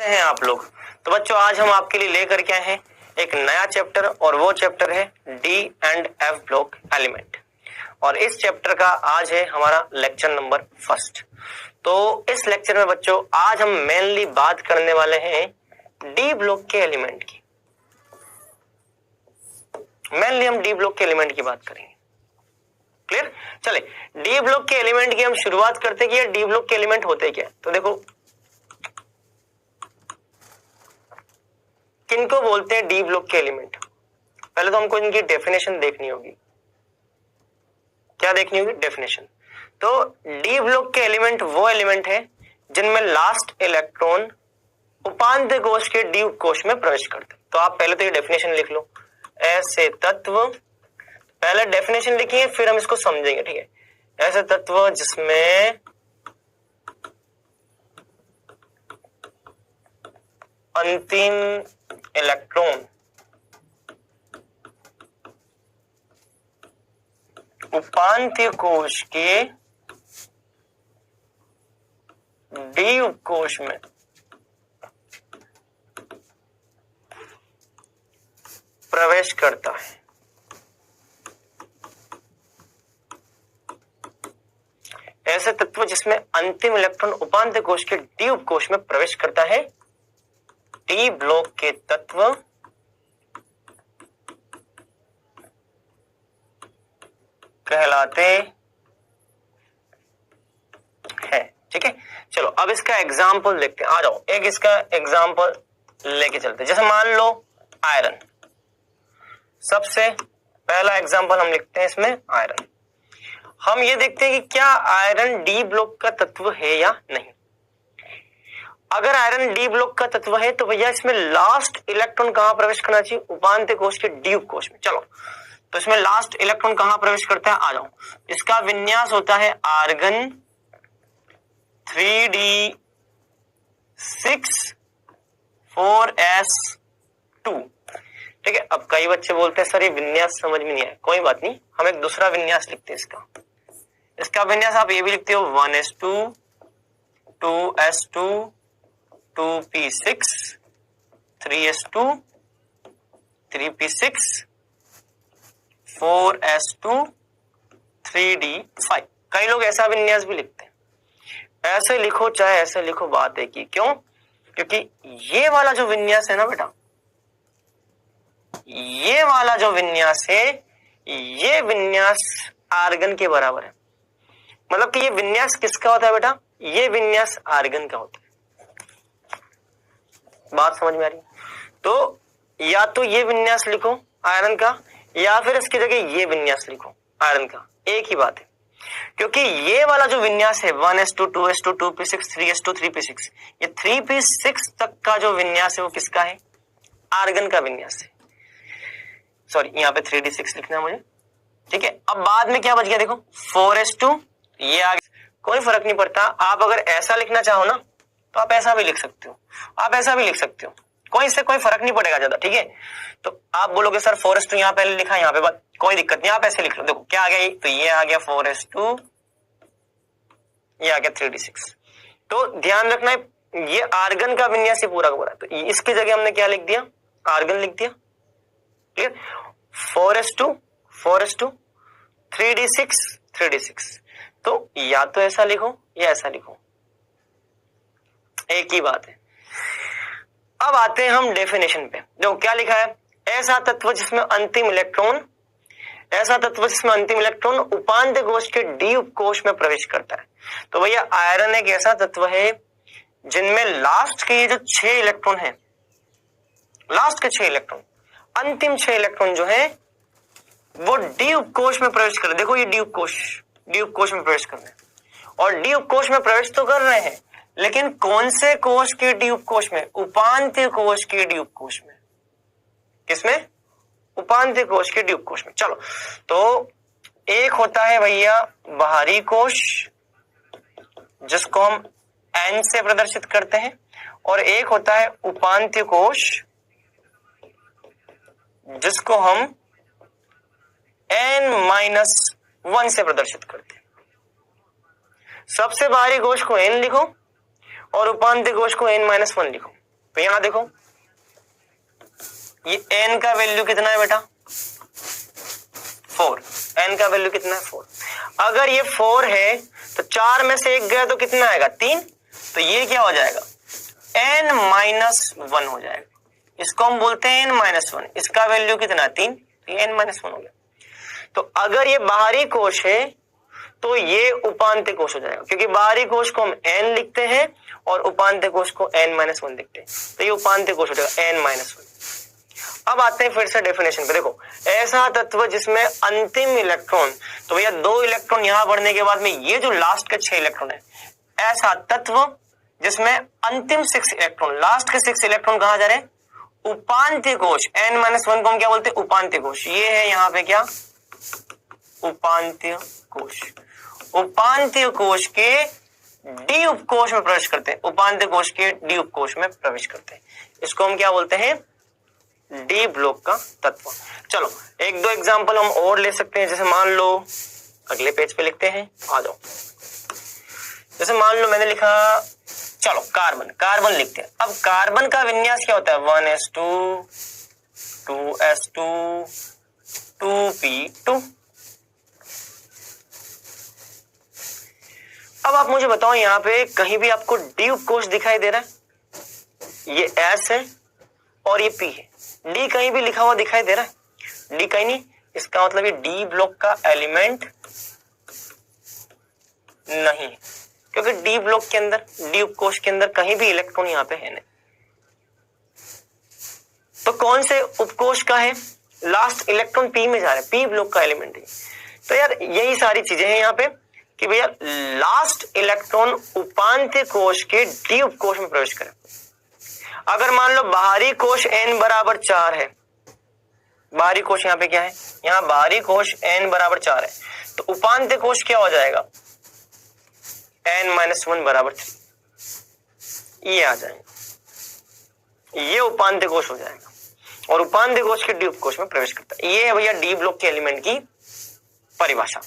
हैं आप लोग। तो बच्चों आज हम आपके लिए लेकर के आए हैं एक नया चैप्टर और वो चैप्टर है D and F block element. और इस चैप्टर का आज है हमारा लेक्चर नंबर फर्स्ट। तो इस लेक्चर में बच्चों आज हम मेनली बात करने वाले हैं डी ब्लॉक के एलिमेंट की। मेनली हम डी ब्लॉक के एलिमेंट की बात करेंगे। क्लियर? चले डी ब्लॉक के एलिमेंट की हम शुरुआत करते हैं कि डी ब्लॉक के एलिमेंट होते क्या। तो देखो किनको बोलते हैं डी ब्लॉक के एलिमेंट। पहले तो हमको इनकी डेफिनेशन देखनी होगी। क्या देखनी होगी? डेफिनेशन। तो डी ब्लॉक के एलिमेंट वो एलिमेंट है जिनमें लास्ट इलेक्ट्रॉन उपांत्य कोश के डी कोश में प्रवेश करते। तो आप पहले तो ये डेफिनेशन लिख लो। ऐसे तत्व, पहले डेफिनेशन लिखिए फिर हम इसको समझेंगे, ठीक है। ऐसे तत्व जिसमें अंतिम इलेक्ट्रॉन उपांत्य कोश के डी उपकोश में प्रवेश करता है। ऐसे तत्व जिसमें अंतिम इलेक्ट्रॉन उपांत्य कोश के डी उपकोश में प्रवेश करता है, डी ब्लॉक के तत्व कहलाते हैं। ठीक है, चलो अब इसका एग्जाम्पल देखते हैं। आ जाओ एक इसका एग्जाम्पल लेके चलते हैं। जैसे मान लो आयरन, सबसे पहला एग्जाम्पल हम लिखते हैं इसमें आयरन। हम ये देखते हैं कि क्या आयरन डी ब्लॉक का तत्व है या नहीं। अगर आयरन डी ब्लॉक का तत्व है तो भैया इसमें लास्ट इलेक्ट्रॉन कहां प्रवेश करना चाहिए? उपांत्य कोश के डी उपकोश में। चलो तो इसमें लास्ट इलेक्ट्रॉन कहां प्रवेश करता है? आ जाओ। इसका विन्यास होता है आर्गन 3d6 4s2। ठीक है, अब कई बच्चे बोलते हैं सर ये विन्यास समझ में नहीं आया। कोई बात नहीं, हम एक दूसरा विन्यास लिखते हैं। इसका विन्यास आप ये भी लिखते हो 1s2 2s2 2p6 3s2 3p6 4s2 3d5। कई लोग ऐसा विन्यास भी लिखते हैं। ऐसे लिखो चाहे ऐसे लिखो, बात है कि क्यों? क्योंकि ये वाला जो विन्यास है ना बेटा, ये वाला जो विन्यास है, ये विन्यास आर्गन के बराबर है। मतलब कि ये विन्यास किसका होता है बेटा? ये विन्यास आर्गन का होता है। बात समझ में आ रही? तो या तो ये विन्यास लिखो आयरन का, या फिर इसकी जगह ये विन्यास लिखो आयरन का, एक ही बात है। क्योंकि ये वाला जो विन्यास है 1s2 2s2 2p6 3s2 3p6, ये 3p6 तक का जो विन्यास है वो किसका है? आर्गन का विन्यास है। सॉरी, यहाँ पे 3d6 लिखना है मुझे। ठीक है, अब बाद में क्या बच गया देखो 4s2, ये आगे कोई फर्क नहीं पड़ता। आप अगर ऐसा लिखना चाहो ना तो आप ऐसा भी लिख सकते हो, आप ऐसा भी लिख सकते हो, कोई इससे कोई फर्क नहीं पड़ेगा ज्यादा। ठीक है, तो आप बोलोगे सर 4s2 यहाँ पहले लिखा, यहाँ पे बात कोई दिक्कत नहीं, आप ऐसे लिख लो। देखो क्या आ गया, तो ये आ गया 4s2, ये आ गया 3d6। तो ध्यान रखना है ये आर्गन का विन्यास ही पूरा का पूरा। तो इसकी जगह हमने क्या लिख दिया? आर्गन लिख दिया। क्लियर? 4s2 3d6 3d6। तो या तो ऐसा लिखो या ऐसा लिखो, एक ही बात है। अब आते हैं हम डेफिनेशन पे। देखो क्या लिखा है, ऐसा तत्व जिसमें अंतिम इलेक्ट्रॉन उपांत्य कोश के डी उपकोश में प्रवेश करता है। तो भैया आयरन एक ऐसा तत्व है जिनमें लास्ट के ये जो 6 इलेक्ट्रॉन है, लास्ट के 6 इलेक्ट्रॉन, अंतिम 6 इलेक्ट्रॉन जो है वो डी उपकोश में प्रवेश कर रहे। देखो ये डी उपकोश में प्रवेश कर रहे हैं, और डी उपकोश में प्रवेश तो कर रहे हैं, लेकिन कौन से कोश के डी उपकोश में? उपांत्य कोश के डी उपकोश में। किसमें? उपांत्य कोश के डी उपकोश में। चलो तो एक होता है भैया बाहरी कोश जिसको हम एन से प्रदर्शित करते हैं, और एक होता है उपांत्य कोश जिसको हम n-1 से प्रदर्शित करते हैं। सबसे बाहरी कोश को n लिखो और उपांत्य कोश को n-1 लिखो। तो यहां देखो ये n का वैल्यू कितना है बेटा 4, n का वैल्यू कितना है 4। अगर ये 4 है तो 4 में से 1 गया तो कितना आएगा 3, तो ये क्या हो जाएगा n-1 हो जाएगा। इसको हम बोलते हैं n-1, इसका वैल्यू कितना है 3, तो ये n-1 हो गया। तो अगर ये बाहरी कोश है तो ये उपांत्य कोश हो जाएगा, क्योंकि बाहरी कोश को हम n लिखते हैं और उपांत्य कोश को n-1 लिखते हैं, तो ये उपांत्य कोश हो जाएगा n-1। अब आते हैं फिर से डेफिनेशन पे। देखो ऐसा तत्व जिसमें अंतिम इलेक्ट्रॉन, तो भैया 2 इलेक्ट्रॉन यहां बढ़ने के बाद में ये जो लास्ट के 6 इलेक्ट्रॉन है, ऐसा तत्व जिसमें अंतिम 6 इलेक्ट्रॉन, लास्ट के 6 इलेक्ट्रॉन कहां जा रहे हैं उपांत्य कोश, n-1 को हम क्या बोलते हैं उपांत्य कोश। ये है यहाँ पे क्या उपांत्य कोश। उपांत्य कोश के डी उपकोश में प्रवेश करते हैं, उपांत्य कोश के डी उपकोश में प्रवेश करते हैं। इसको हम क्या बोलते हैं डी ब्लॉक का तत्व। चलो 1-2 एग्जांपल हम और ले सकते हैं। जैसे मान लो अगले पेज पे लिखते हैं, आ जाओ। जैसे मान लो मैंने लिखा, चलो कार्बन लिखते हैं। अब कार्बन का विन्यास क्या होता है 1s2 2s2 2p2। अब आप मुझे बताओ यहाँ पे कहीं भी आपको डी उपकोश दिखाई दे रहा है? ये S है और ये P है, डी कहीं भी लिखा हुआ दिखाई दे रहा है? डी कहीं नहीं, इसका मतलब ये डी ब्लॉक का एलिमेंट नहीं है, क्योंकि डी ब्लॉक के अंदर, डी उपकोश के अंदर कहीं भी इलेक्ट्रॉन यहाँ पे है नहीं। तो कौन से उपकोश का है? लास्ट इलेक्ट्रॉन पी में जा रहा है, पी ब्लॉक का एलिमेंट है। तो यार यही सारी चीजें हैं यहाँ पे कि भैया लास्ट इलेक्ट्रॉन उपांत्य कोश के डी उपकोश में प्रवेश करे। अगर मान लो बाहरी कोश n बराबर 4 है, बाहरी कोश यहाँ पे क्या है, यहाँ बाहरी कोश n बराबर 4 है, तो उपांत्य कोश क्या हो जाएगा n-1 बराबर 3, ये आ जाएगा, ये उपांत्य कोश हो जाएगा और उपांत्य कोश के डी उपकोश में प्रवेश करता है। ये है भैया डी ब्लॉक के एलिमेंट की परिभाषा।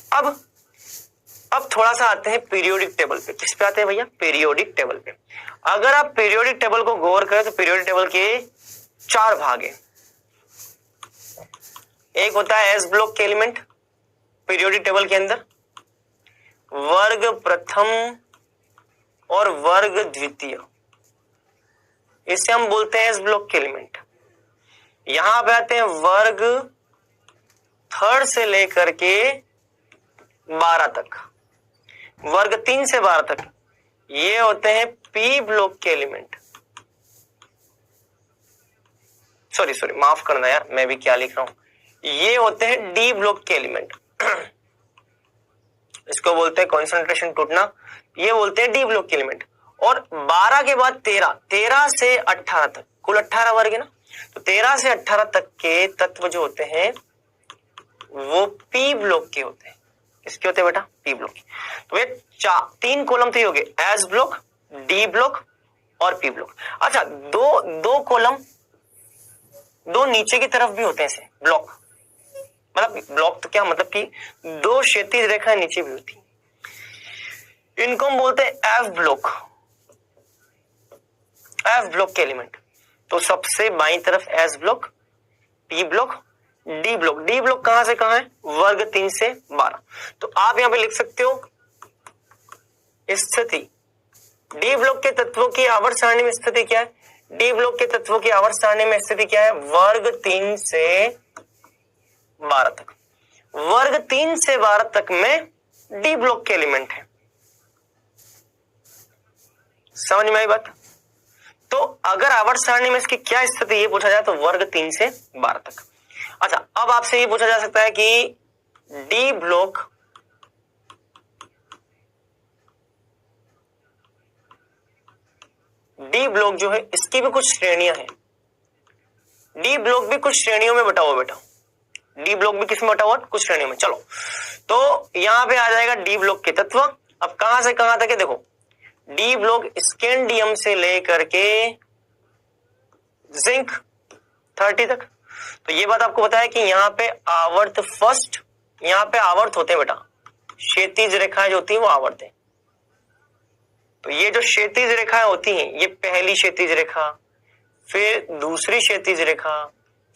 अब थोड़ा सा आते हैं पीरियोडिक टेबल पे। किस पे आते हैं भैया? पीरियोडिक टेबल पे। अगर आप पीरियोडिक टेबल को गौर करें तो पीरियोडिक टेबल के 4 भाग हैं। एक होता है एस ब्लॉक के एलिमेंट पीरियोडिक टेबल के अंदर, वर्ग प्रथम और वर्ग द्वितीय, इसे हम बोलते हैं एस ब्लॉक के एलिमेंट। यहां पे आते हैं वर्ग 3 से लेकर के 12 तक, वर्ग 3 से 12 तक, ये होते हैं पी ब्लॉक के एलिमेंट। सॉरी माफ करना यार, मैं भी क्या लिख रहा हूं, ये होते हैं डी ब्लॉक के एलिमेंट। इसको बोलते हैं कॉन्सेंट्रेशन टूटना, ये बोलते हैं डी ब्लॉक के एलिमेंट। और 12 के बाद 13 से 18 तक, कुल 18 वर्ग है ना, तो 13 से 18 तक के तत्व जो होते हैं वो पी ब्लॉक के होते हैं। किसके होते हैं बेटा? पी ब्लॉक के। तो ये 3 कॉलम तो ही हो गए, एस ब्लॉक, डी ब्लॉक और पी ब्लॉक। अच्छा, दो कॉलम, 2 नीचे की तरफ भी होते हैं ऐसे ब्लॉक, मतलब ब्लॉक तो क्या मतलब कि 2 क्षैतिज रेखाएं नीचे भी होती, इनको हम बोलते हैं एफ ब्लॉक, एफ ब्लॉक के एलिमेंट। तो सबसे बाईं तरफ S block, P block, D block. D block कहां से कहां है? वर्ग 3 से 12। तो आप यहां पे लिख सकते हो स्थिति, डी ब्लॉक के तत्वों की आवर्त सारणी में स्थिति क्या है? डी ब्लॉक के तत्वों की आवर्त सारणी में स्थिति क्या है? वर्ग 3 से 12 तक। वर्ग 3 से 12 तक में डी ब्लॉक के एलिमेंट है। समझ में आई बात? तो अगर आवर्त सारणी में इसकी क्या स्थिति ये पूछा जाए तो वर्ग 3 से 12 तक। अच्छा, अब आपसे ये पूछा जा सकता है कि डी ब्लॉक जो है इसकी भी कुछ श्रेणियां हैं। डी ब्लॉक भी कुछ श्रेणियों में बटा हुआ बेटा, डी ब्लॉक भी किस में बटा हुआ? कुछ श्रेणियों में। चलो, तो यहां पे आ जाएगा डी ब्लॉक के तत्व। अब कहां से कहां तक है? देखो, डी ब्लॉक स्कैंडियम से लेकर के जिंक 30 तक। तो ये बात आपको पता है कि यहाँ पे आवर्त फर्स्ट, यहाँ पे आवर्त होते हैं बेटा, क्षैतिज रेखाएं जो होती है वो आवर्त है। तो ये जो क्षैतिज रेखाएं होती हैं, ये पहली क्षैतिज रेखा, फिर दूसरी क्षैतिज रेखा,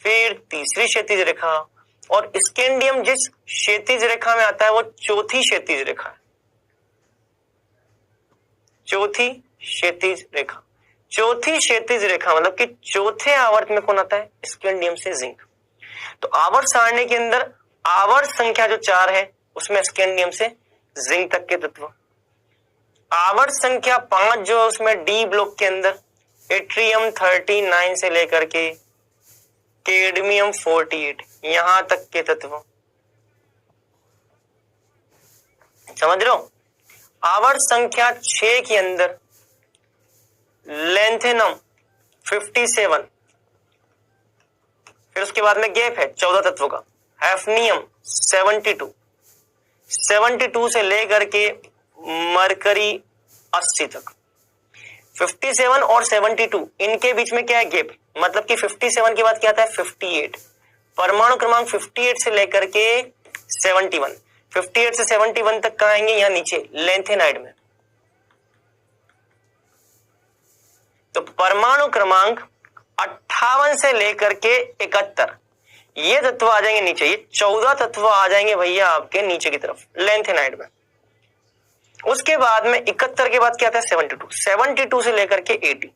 फिर तीसरी क्षैतिज रेखा, और स्कैंडियम जिस क्षैतिज रेखा में आता है वो चौथी क्षैतिज रेखा है। चौथी क्षैतिज रेखा, चौथी क्षैतिज रेखा मतलब कि चौथे आवर्त में कौन आता है? स्कैंडियम से जिंक। तो आवर्त सारणी के अंदर आवर्त संख्या जो 4 है उसमें स्कैंडियम से जिंक तक के तत्व। आवर्त संख्या 5 जो है उसमें डी ब्लॉक के अंदर एट्रियम 39 से लेकर के कैडमियम 48 यहां तक के तत्व। समझ रहे हो? आवर्त संख्या 6 के अंदर लेंथेनम 57, फिर उसके बाद में गैप है 14 तत्वों का। हैफनियम 72 से लेकर के मरकरी 80 तक। 57 और 72 इनके बीच में क्या है? गैप। मतलब कि 57 के बाद क्या आता है? 58। परमाणु क्रमांक 58 से लेकर के 71, 58 से 71 तक कहां आएंगे? यहां नीचे लेंथेनाइड में। तो परमाणु क्रमांक 58 से लेकर के 71 ये तत्व आ जाएंगे नीचे। ये 14 तत्व आ जाएंगे भैया आपके नीचे की तरफ लेंथेनाइड में। उसके बाद में 71 के बाद क्या आता है? 72 से लेकर के 80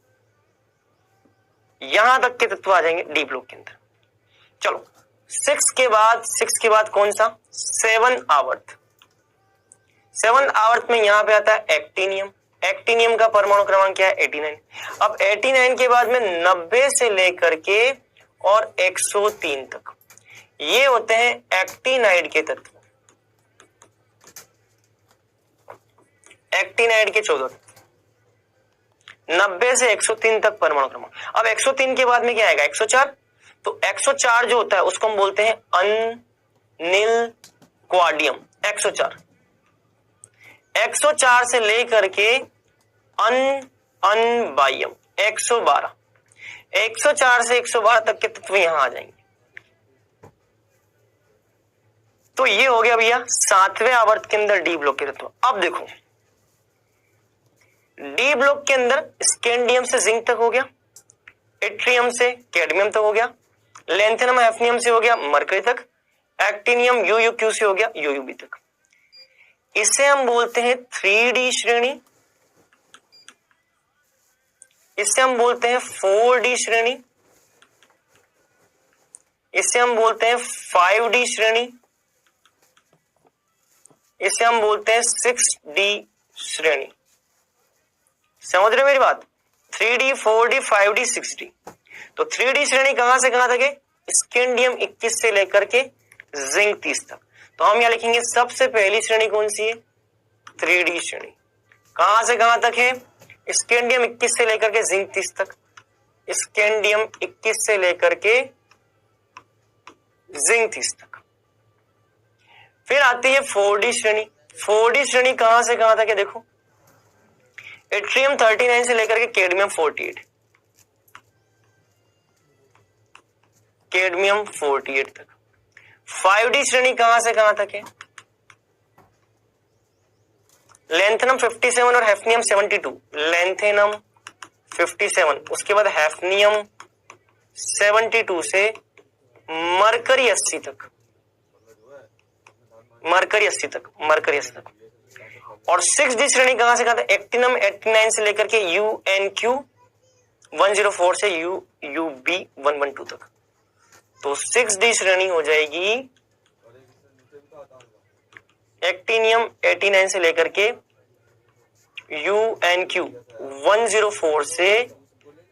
यहां तक के तत्व आ जाएंगे डी ब्लॉक के अंदर। चलो 6 के बाद कौन सा? 7 आवर्त। 7 आवर्त में यहां पे आता है एक्टिनियम। एक्टिनियम का परमाणु क्रमांक क्या है? 89। अब 89 के बाद में 90 से लेकर के और 103 तक ये होते हैं एक्टिनाइड के तत्व। एक्टिनाइड के 14 तत्व। 90 से 103 तक परमाणु क्रमांक। अब 103 के बाद में क्या आएगा? 104। तो 104 जो होता है उसको हम बोलते हैं अनिल क्वाडियम। 104 से लेकर के अनबाइयम 112। 104 से 112 तक के तत्व यहां आ जाएंगे। तो ये हो गया भैया 7वें आवर्त के अंदर डी ब्लॉक के तत्व। अब देखो डी ब्लॉक के अंदर स्कैंडियम से जिंक तक हो गया, एट्रियम से कैडमियम तक हो गया, लेंथेनम हैफनियम से हो गया मरकरी तक, एक्टिनियम यूयूक्यू से हो गया यूयूबी तक। इसे हम बोलते हैं 3D श्रेणी, इसे हम बोलते हैं 4D श्रेणी, इसे हम बोलते हैं 5D श्रेणी, इसे हम बोलते हैं 6D श्रेणी। समझ रहे मेरी बात? 3D 4D 5D 6D। तो 3D श्रेणी कहां से कहां तक है? स्कैंडियम 21 से लेकर के जिंक 30 तक। तो हम यहां लिखेंगे सबसे पहली श्रेणी कौन सी है? 3D श्रेणी। कहां से कहां तक है? स्कैंडियम 21 से लेकर के जिंक 30 तक। स्कैंडियम 21 से लेकर के जिंक 30 तक। फिर आती है 4D श्रेणी। 4D श्रेणी कहां से कहां तक है? देखो एट्रियम 39 से लेकर के कैडमियम 48, कैडमियम 48 तक। 5D श्रेणी कहां से कहां तक है? लेंथेनम 57 और हैफनियम 72। लेंथेनम 57, उसके बाद हैफनियम 72 से मरकरी 80 तक, मरकरी 80 तक, मरकरी 80 तक। और 6D श्रेणी कहां से कहां तक? एक्टिनम 89 से लेकर के UNQ 104 से UUB 112 तक। तो 6D श्रेणी हो जाएगी एक्टिनियम 89 से लेकर के UNQ 104 से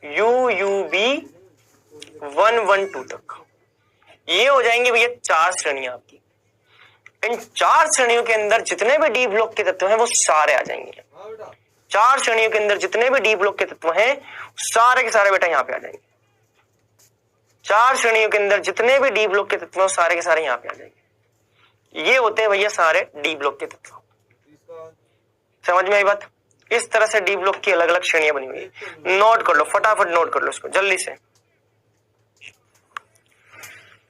UUB 112 तक। ये हो जाएंगे भैया 4 श्रेणियां आपकी। इन 4 श्रेणियों के अंदर जितने भी डी ब्लॉक के तत्व हैं वो सारे आ जाएंगे। 4 श्रेणियों के अंदर जितने भी डी ब्लॉक के तत्व हैं सारे के सारे बेटा यहाँ पे आ जाएंगे। 4 श्रेणियों के अंदर जितने भी डी ब्लॉक के तत्व हैं सारे के सारे यहाँ पे आ जाएंगे। ये होते हैं भैया सारे डी ब्लॉक के तत्व। समझ में आई बात? इस तरह से डी ब्लॉक की अलग अलग श्रेणियां बनी हुई है। नोट कर लो, फटाफट नोट कर लो इसको जल्दी से।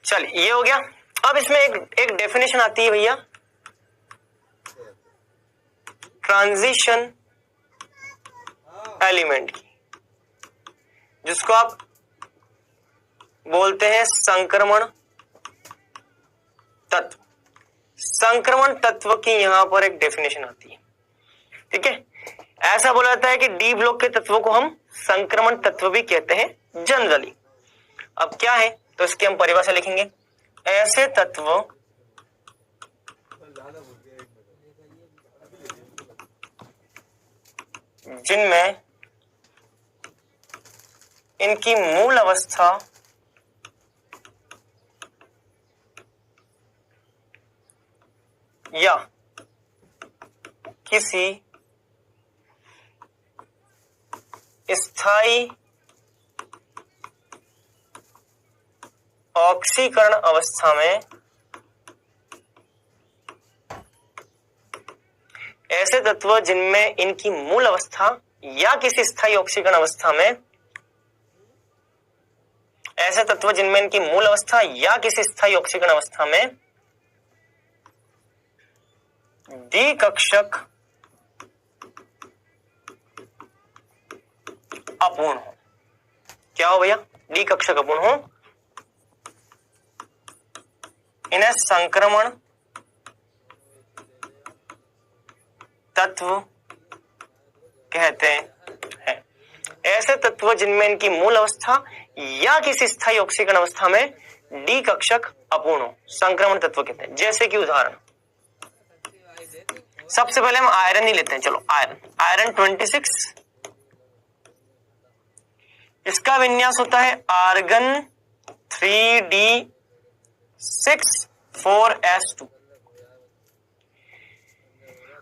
चलिए ये हो गया। अब इसमें एक डेफिनेशन आती है भैया ट्रांजिशन एलिमेंट की, जिसको आप बोलते हैं संक्रमण तत्व। संक्रमण तत्व की यहां पर एक डेफिनेशन आती है, ठीक है। ऐसा बोला जाता है कि डी ब्लॉक के तत्वों को हम संक्रमण तत्व भी कहते हैं जनरली। अब क्या है, तो इसकी हम परिभाषा लिखेंगे। ऐसे तत्व जिनमें इनकी मूल अवस्था या किसी स्थायी ऑक्सीकरण अवस्था में, ऐसे तत्व जिनमें इनकी मूल अवस्था या किसी स्थायी ऑक्सीकरण अवस्था में, ऐसे तत्व जिनमें इनकी मूल अवस्था या किसी स्थायी ऑक्सीकरण अवस्था में डी कक्षक अपूर्ण हो। क्या हो भैया, डी कक्षक अपूर्ण हो, इन्हें संक्रमण तत्व कहते हैं। ऐसे तत्व जिनमें इनकी मूल अवस्था या किसी स्थायी ऑक्सीकरण अवस्था में डी कक्षक अपूर्ण हो, संक्रमण तत्व कहते हैं। जैसे कि उदाहरण, सबसे पहले हम आयरन ही लेते हैं। चलो आयरन 26, इसका विन्यास होता है आर्गन 3d6,4s2।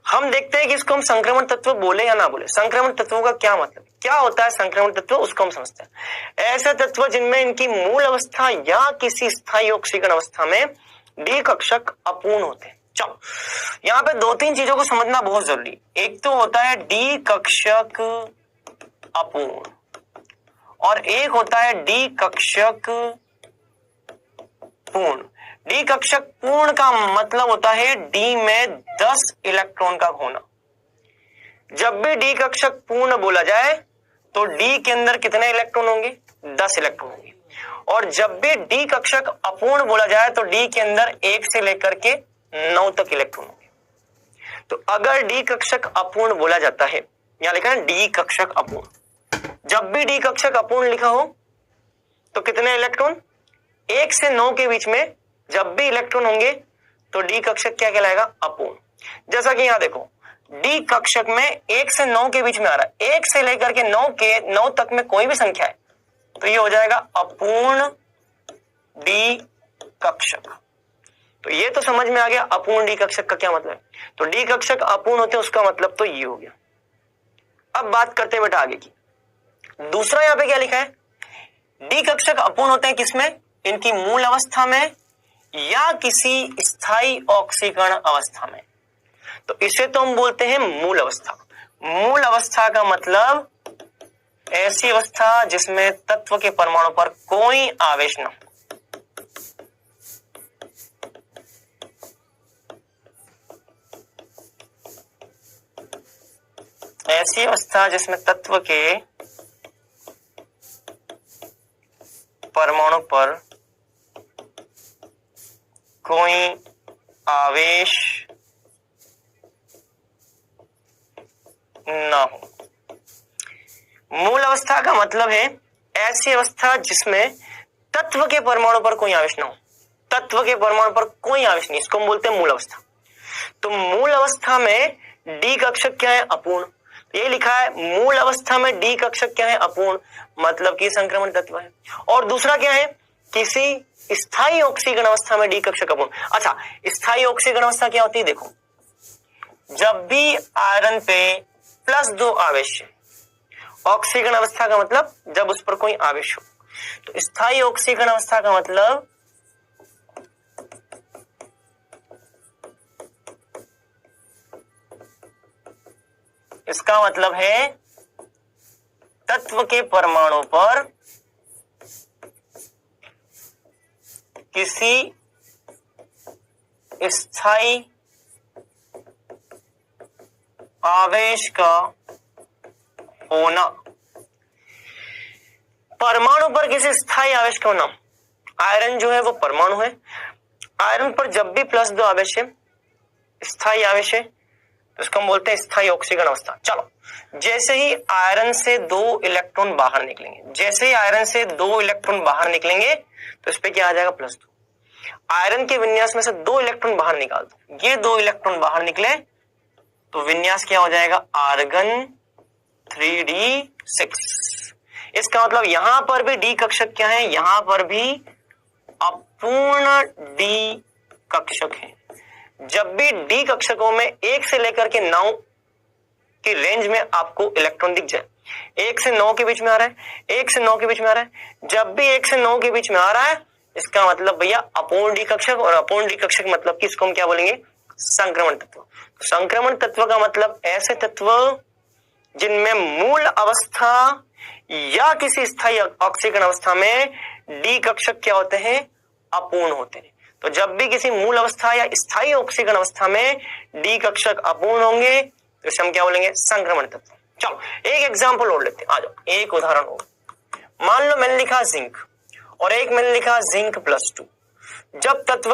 हम देखते हैं कि इसको हम संक्रमण तत्व बोले या ना बोले। संक्रमण तत्वों का क्या मतलब, क्या होता है संक्रमण तत्व, उसको हम समझते हैं। ऐसे तत्व जिनमें इनकी मूल अवस्था या किसी स्थायी ऑक्सीकरण अवस्था में डी कक्षक अपूर्ण होते हैं। चलो यहां पे दो तीन चीजों को समझना बहुत जरूरी। एक तो होता है डी कक्षक अपूर्ण और एक होता है डी कक्षक पूर्ण। डी कक्षक पूर्ण का मतलब होता है डी में 10 इलेक्ट्रॉन का होना। जब भी डी कक्षक पूर्ण बोला जाए तो डी के अंदर कितने इलेक्ट्रॉन होंगे, 10 इलेक्ट्रॉन होंगे। और जब भी डी कक्षक अपूर्ण बोला जाए तो डी के अंदर 1 से लेकर के 9 तक इलेक्ट्रॉन होंगे। तो अगर डी कक्षक अपूर्ण बोला जाता है, यहां लिखा है डी कक्षक अपूर्ण, जब भी डी कक्षक अपूर्ण लिखा हो तो कितने इलेक्ट्रॉन, 1 से 9 के बीच में जब भी इलेक्ट्रॉन होंगे तो डी कक्षक क्या कहलाएगा, अपूर्ण। जैसा कि यहां देखो डी कक्षक में 1 से 9 के बीच में आ रहा है, 1 से लेकर के 9 तक में कोई भी संख्या है तो ये हो जाएगा अपूर्ण डी कक्षक। तो ये तो समझ में आ गया अपूर्ण डी कक्षक का क्या मतलब है। तो डी कक्षक अपूर्ण होते हैं उसका मतलब तो ये हो गया। अब बात करते हैं बेटा आगे की। दूसरा यहां पे क्या लिखा है, डी कक्षक अपूर्ण होते हैं किसमें, इनकी मूल अवस्था में या किसी स्थायी ऑक्सीकरण अवस्था में। तो इसे तो हम बोलते हैं मूल अवस्था। मूल अवस्था का मतलब ऐसी अवस्था जिसमें तत्व के परमाणु पर कोई आवेश न हो। ऐसी अवस्था जिसमें तत्व के परमाणु पर कोई आवेश न हो। मूल अवस्था का मतलब है ऐसी अवस्था जिसमें तत्व के परमाणु पर कोई आवेश न हो। तत्व के परमाणु पर कोई आवेश नहीं, इसको हम बोलते हैं मूल अवस्था। तो मूल अवस्था में डी कक्षक क्या है, अपूर्ण। ये लिखा है मूल अवस्था में डी कक्षक क्या है, अपूर्ण, मतलब कि संक्रमण तत्व है। और दूसरा क्या है, किसी स्थायी ऑक्सीकरण अवस्था में डी कक्षक अपूर्ण। अच्छा, स्थायी ऑक्सीकरण अवस्था क्या होती है, देखो जब भी आयरन पे +2 आवेश है, ऑक्सीकरण अवस्था का मतलब जब उस पर कोई आवेश हो। तो स्थायी ऑक्सीकरण अवस्था का मतलब इसका मतलब है तत्व के परमाणु पर किसी स्थायी आवेश का होना। परमाणु पर किसी स्थायी आवेश का होना, आयरन जो है वो परमाणु है। आयरन पर जब भी प्लस 2 आवेश है, स्थायी आवेश है, तो इसको हम बोलते हैं स्थायी ऑक्सीकरण अवस्था। चलो, जैसे ही आयरन से 2 इलेक्ट्रॉन बाहर निकलेंगे, जैसे ही आयरन से 2 इलेक्ट्रॉन बाहर निकलेंगे तो इस पे क्या आ जाएगा, +2। आयरन के विन्यास में से 2 इलेक्ट्रॉन बाहर निकाल दो, ये 2 इलेक्ट्रॉन बाहर निकले तो विन्यास क्या हो जाएगा, आर्गन 3d6। इसका मतलब यहां पर भी डी कक्षक क्या है, यहां पर भी अपूर्ण डी कक्षक है। जब भी डी कक्षकों में 1 से लेकर के 9 की रेंज में आपको इलेक्ट्रॉन दिख जाए, 1 से 9 के बीच में आ रहा है, 1 से 9 के बीच में आ रहा है, जब भी 1 से 9 के बीच में आ रहा है, इसका मतलब भैया अपूर्ण डी कक्षक। और अपूर्ण डी कक्षक मतलब कि इसको हम क्या बोलेंगे, संक्रमण तत्व। तो संक्रमण तत्व का मतलब ऐसे तत्व जिनमें मूल अवस्था या किसी स्थायी ऑक्सीकरण अवस्था में डी कक्षक क्या होते हैं, अपूर्ण होते हैं। तो जब भी किसी मूल अवस्था या स्थायी ऑक्सीकरण अवस्था में डी कक्षक अपूर्ण होंगे तो इसे हम क्या बोलेंगे, संक्रमण तत्व। चलो एक एग्जांपल और लेते हैं, आ जाओ, एक उदाहरण हो। मान लो मैंने लिखा जिंक और एक मैंने लिखा जिंक +2। जब तत्व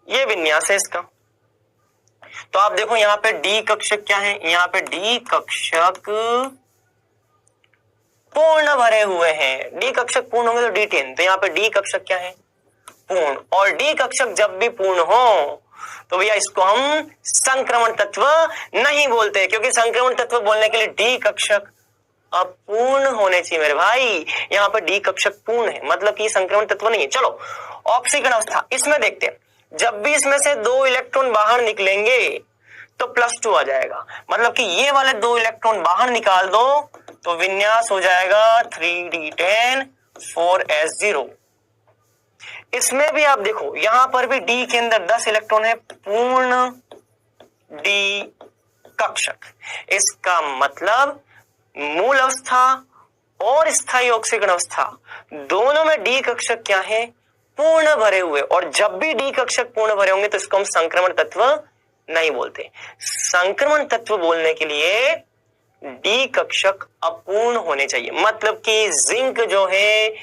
ये विन्यास है इसका, तो आप देखो यहां पे डी कक्षक क्या है, यहां पे डी कक्षक पूर्ण भरे हुए हैं। डी कक्षक पूर्ण होंगे तो D10, तो यहाँ पे डी कक्षक क्या है, पूर्ण। और डी कक्षक जब भी पूर्ण हो तो भैया इसको हम संक्रमण तत्व नहीं बोलते, क्योंकि संक्रमण तत्व बोलने के लिए डी कक्षक अपूर्ण होने चाहिए मेरे भाई। यहाँ पर डी कक्षक पूर्ण है, मतलब कि संक्रमण तत्व नहीं है। चलो ऑक्सीकरण अवस्था, इसमें देखते हैं, जब भी इसमें से 2 इलेक्ट्रॉन बाहर निकलेंगे तो +2 आ जाएगा, मतलब कि ये वाले 2 इलेक्ट्रॉन बाहर निकाल दो तो विन्यास हो जाएगा 3d10 4s0। इसमें भी आप देखो, यहां पर भी डी के अंदर 10 इलेक्ट्रॉन है, पूर्ण डी कक्षक। इसका मतलब मूल अवस्था और स्थायी ऑक्सीकरण अवस्था दोनों में डी कक्षक क्या है, पूर्ण भरे हुए। और जब भी डी कक्षक पूर्ण भरे होंगे तो इसको हम संक्रमण तत्व नहीं बोलते। संक्रमण तत्व बोलने के लिए डी कक्षक अपूर्ण होने चाहिए, मतलब कि जिंक जो है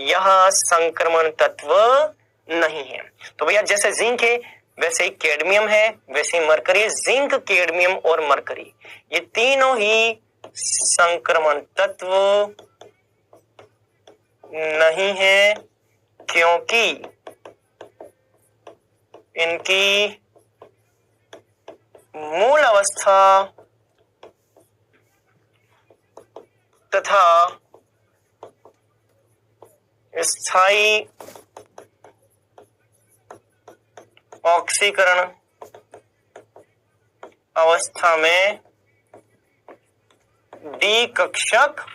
यह संक्रमण तत्व नहीं है। तो भैया जैसे जिंक है वैसे ही कैडमियम है, वैसे ही मरकरी है। जिंक, कैडमियम और मरकरी ये तीनों ही संक्रमण तत्व नहीं है, क्योंकि इनकी मूल अवस्था तथा स्थायी ऑक्सीकरण अवस्था में डी कक्षक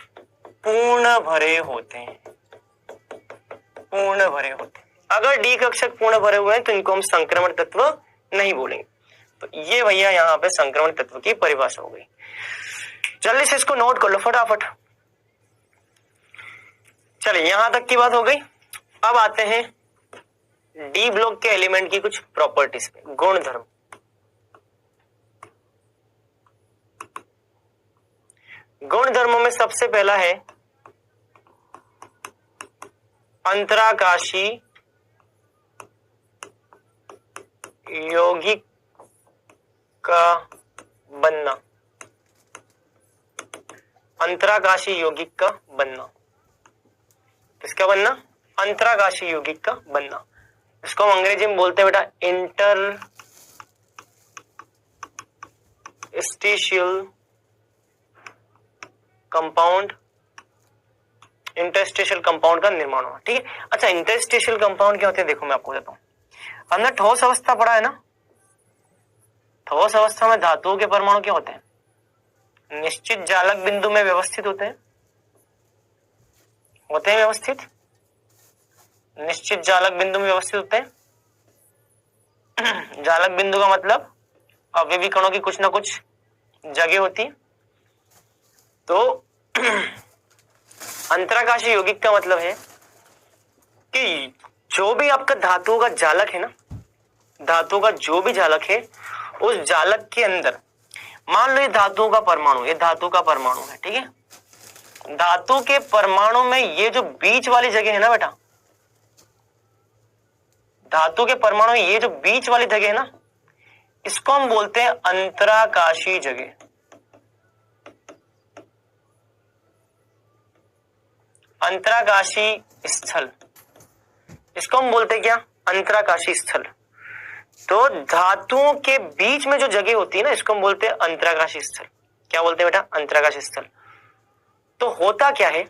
पूर्ण भरे होते हैं, पूर्ण भरे होते हैं। अगर डी कक्षक पूर्ण भरे हुए हैं तो इनको हम संक्रमण तत्व नहीं बोलेंगे। तो ये भैया यहाँ पे संक्रमण तत्व की परिभाषा हो गई। जल्दी से इसको नोट कर लो फटाफट। चलिए यहां तक की बात हो गई। अब आते हैं डी ब्लॉक के एलिमेंट की कुछ प्रॉपर्टीज पे, गुणधर्म। गुणधर्मों में सबसे पहला है अंतराकाशी यौगिक का बनना। अंतराकाशी यौगिक का बनना, किसका बनना? अंतराकाशी यौगिक का बनना। इसको हम अंग्रेजी में बोलते हैं बेटा इंटरस्टिशियल कंपाउंड। इंटरस्टिशियल कंपाउंड का निर्माण हुआ, ठीक है। अच्छा, इंटरस्टिशियल कंपाउंड क्या होते हैं देखो मैं आपको बताता हूं। हमने ठोस अवस्था पढ़ा है ना, ठोस अवस्था में धातुओं के परमाणु क्या होते हैं? निश्चित जालक बिंदु में व्यवस्थित होते हैं। होते हैं व्यवस्थित, निश्चित जालक बिंदु में व्यवस्थित होते हैं। जालक बिंदु का मतलब अवयवी कणों की कुछ ना कुछ जगह होती है। तो अंतराकाशीय यौगिक का मतलब है कि जो भी आपका धातुओं का जालक है ना, धातुओं का जो भी जालक है, उस जालक के अंदर मान लो ये धातुओं का परमाणु, ये धातु का परमाणु है, ठीक है। धातु के परमाणु में ये जो बीच वाली जगह है ना बेटा, धातु के परमाणु में ये जो बीच वाली जगह है ना, इसको हम बोलते हैं अंतराकाशीय जगह। अंतराकाशीय स्थल, इसको हम बोलते हैं क्या? अंतराकाशीय स्थल। तो धातुओं के बीच में जो जगह होती है ना, इसको हम बोलते हैं अंतराकाशीय स्थल। क्या बोलते हैं बेटा? अंतराकाशीय स्थल। तो होता क्या है,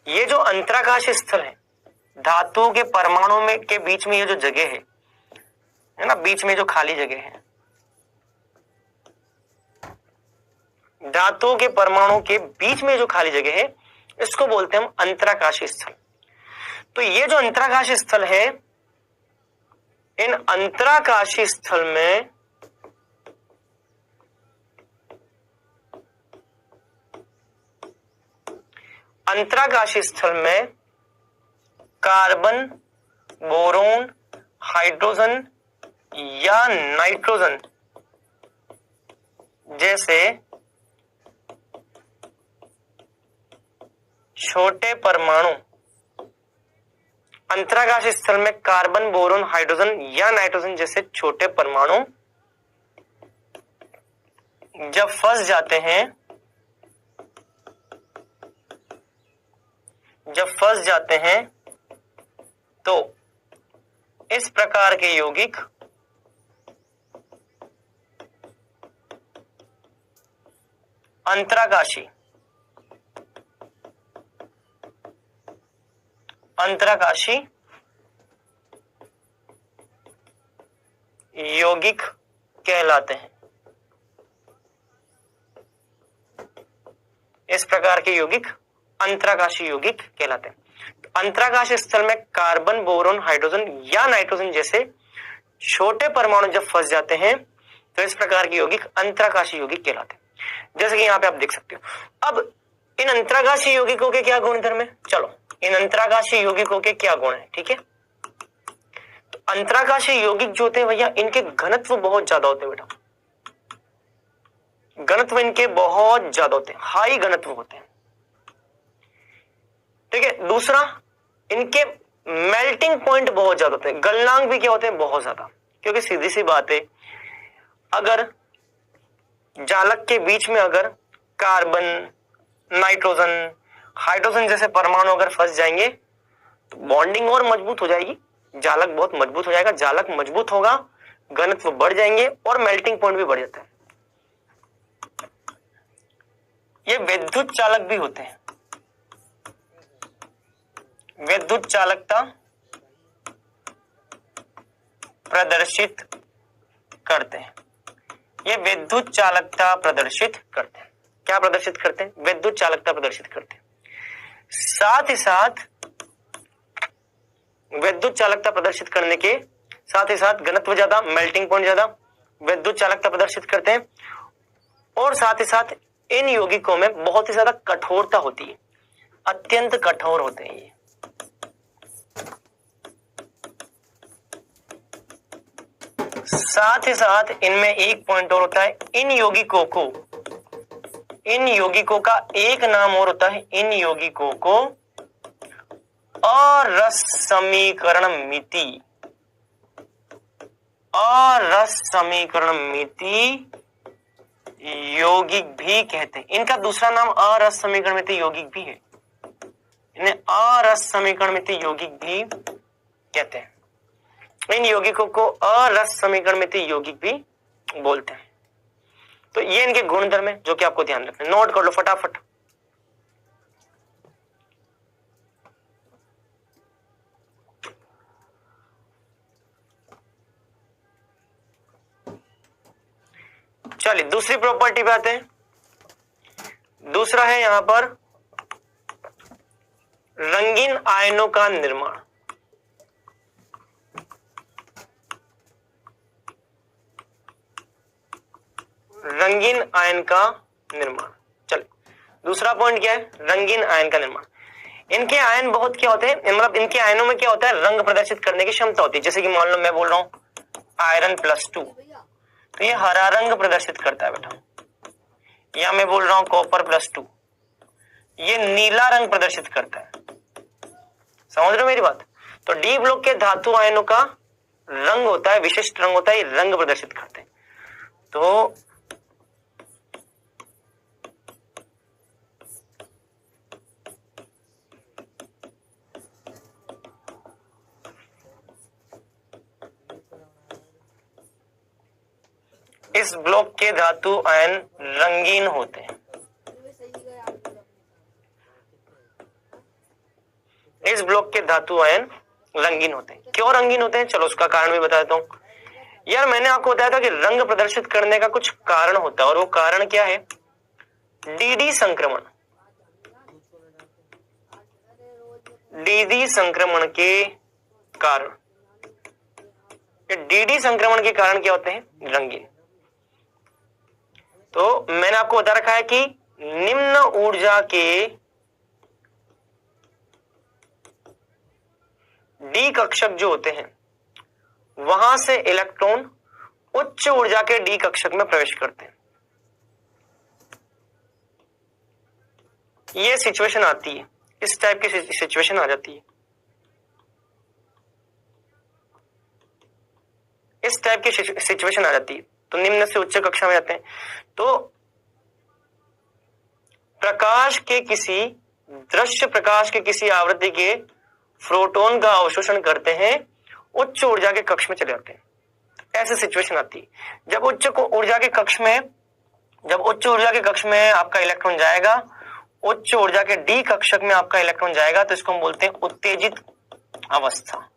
ये जो अंतराकाशीय स्थल है, धातुओं के परमाणु में के बीच में ये जो जगह है ना, बीच में जो खाली जगह है, धातुओं के परमाणु के बीच में जो खाली जगह है, इसको बोलते हैं हम अंतराकाशीय स्थल। तो ये जो अंतराकाशीय स्थल है, इन अंतराकाशीय स्थल में कार्बन, बोरोन, हाइड्रोजन या नाइट्रोजन जैसे छोटे परमाणु, अंतराकाशीय स्थल में कार्बन, बोरोन, हाइड्रोजन या नाइट्रोजन जैसे छोटे परमाणु जब फंस जाते हैं तो इस प्रकार के यौगिक अंतराकाशीय यौगिक कहलाते हैं। इस प्रकार के यौगिक अंतराकाशीय यौगिक कहलाते हैं। तो अंतराकाशीय स्थल में कार्बन, बोरोन, हाइड्रोजन या नाइट्रोजन जैसे छोटे परमाणु जब फंस जाते हैं तो इस प्रकार के यौगिक अंतराकाशीय यौगिक कहलाते हैं। जैसे कि यहां पे आप देख सकते हो। अब इन अंतराकाशीय यौगिकों के क्या गुणधर्म है? चलो, इन अंतराकाशीय यौगिकों के क्या गुण है, ठीक है। तो अंतराकाशीय यौगिक जो होते हैं भैया, इनके घनत्व बहुत ज्यादा होते हैं बेटा, घनत्व इनके बहुत ज्यादा होते हैं, हाई घनत्व होते हैं, ठीक है। दूसरा, इनके मेल्टिंग पॉइंट बहुत ज्यादा होते हैं, गलनांक भी क्या होते हैं? बहुत ज्यादा। क्योंकि सीधी सी बात है, अगर जालक के बीच में अगर कार्बन, नाइट्रोजन, हाइड्रोजन जैसे परमाणु अगर फंस जाएंगे तो बॉन्डिंग और मजबूत हो जाएगी, जालक बहुत मजबूत हो जाएगा। जालक मजबूत होगा, घनत्व बढ़ जाएंगे और मेल्टिंग पॉइंट भी बढ़ जाता है। ये विद्युत चालक भी होते हैं, विद्युत चालकता प्रदर्शित करते हैं। ये विद्युत चालकता प्रदर्शित करते हैं। क्या प्रदर्शित करते हैं? विद्युत चालकता प्रदर्शित करते हैं। साथ ही साथ विद्युत चालकता प्रदर्शित करने के साथ ही साथ घनत्व ज्यादा, मेल्टिंग पॉइंट ज्यादा, विद्युत चालकता प्रदर्शित करते हैं। और साथ ही साथ इन यौगिकों में बहुत ही ज्यादा कठोरता होती है, अत्यंत कठोर होते हैं ये। साथ ही साथ इनमें एक पॉइंट और होता है, इन यौगिकों का एक नाम और होता है, इन यौगिकों को अरस समीकरण मिति यौगिक भी कहते हैं। इनका दूसरा नाम अरस समीकरण मिति यौगिक भी है, इन्हें अरस समीकरण मिति यौगिक भी कहते हैं। इन यौगिकों को अरस समीकरण मिति यौगिक भी बोलते हैं। तो ये इनके गुणधर्म है जो कि आपको ध्यान रखना, नोट कर लो फटाफट। चलिए दूसरी प्रॉपर्टी पे आते हैं। दूसरा है यहां पर रंगीन आयनों का निर्माण। रंगीन आयन का निर्माण। चलिए दूसरा पॉइंट क्या है, रंगीन आयन का निर्माण। इनके आयन बहुत क्या होते हैं, मतलब इनके आयनों में क्या होता है, रंग प्रदर्शित करने की क्षमता होती है। जैसे कि मान लो मैं बोल रहा हूं आयरन +2, तो ये हरा रंग प्रदर्शित करता है बेटा। या मैं बोल रहा हूं कॉपर +2, ये नीला रंग प्रदर्शित करता है। समझ रहे हो मेरी बात? तो डी ब्लॉक के धातु आयनों का रंग होता है, विशिष्ट रंग होता है, ये रंग प्रदर्शित करते हैं। तो इस ब्लॉक के धातु आयन रंगीन होते हैं। इस ब्लॉक के धातु आयन रंगीन होते हैं। क्यों रंगीन होते हैं, चलो उसका कारण भी बता देता हूं। यार मैंने आपको बताया था कि रंग प्रदर्शित करने का कुछ कारण होता है, और वो कारण क्या है, डीडी संक्रमण। डीडी संक्रमण के कारण, डीडी संक्रमण के कारण क्या होते हैं, रंगीन। तो मैंने आपको बता रखा है कि निम्न ऊर्जा के डी कक्षक जो होते हैं, वहां से इलेक्ट्रॉन उच्च ऊर्जा के डी कक्षक में प्रवेश करते हैं। ये सिचुएशन आती है, इस टाइप की सिचुएशन आ जाती है, इस टाइप की सिचुएशन आ जाती है। तो निम्न से उच्च कक्षा में जाते हैं। तो प्रकाश के किसी दृश्य प्रकाश के किसी आवृत्ति के फोटोन का अवशोषण करते हैं, उच्च ऊर्जा के कक्ष में चले जाते हैं। ऐसी सिचुएशन आती है। जब उच्च ऊर्जा के कक्ष में आपका इलेक्ट्रॉन जाएगा, उच्च ऊर्जा के डी कक्षक में आपका इलेक्ट्रॉन जाएगा, तो इसको हम बोलते हैं उत्तेजित अवस्था।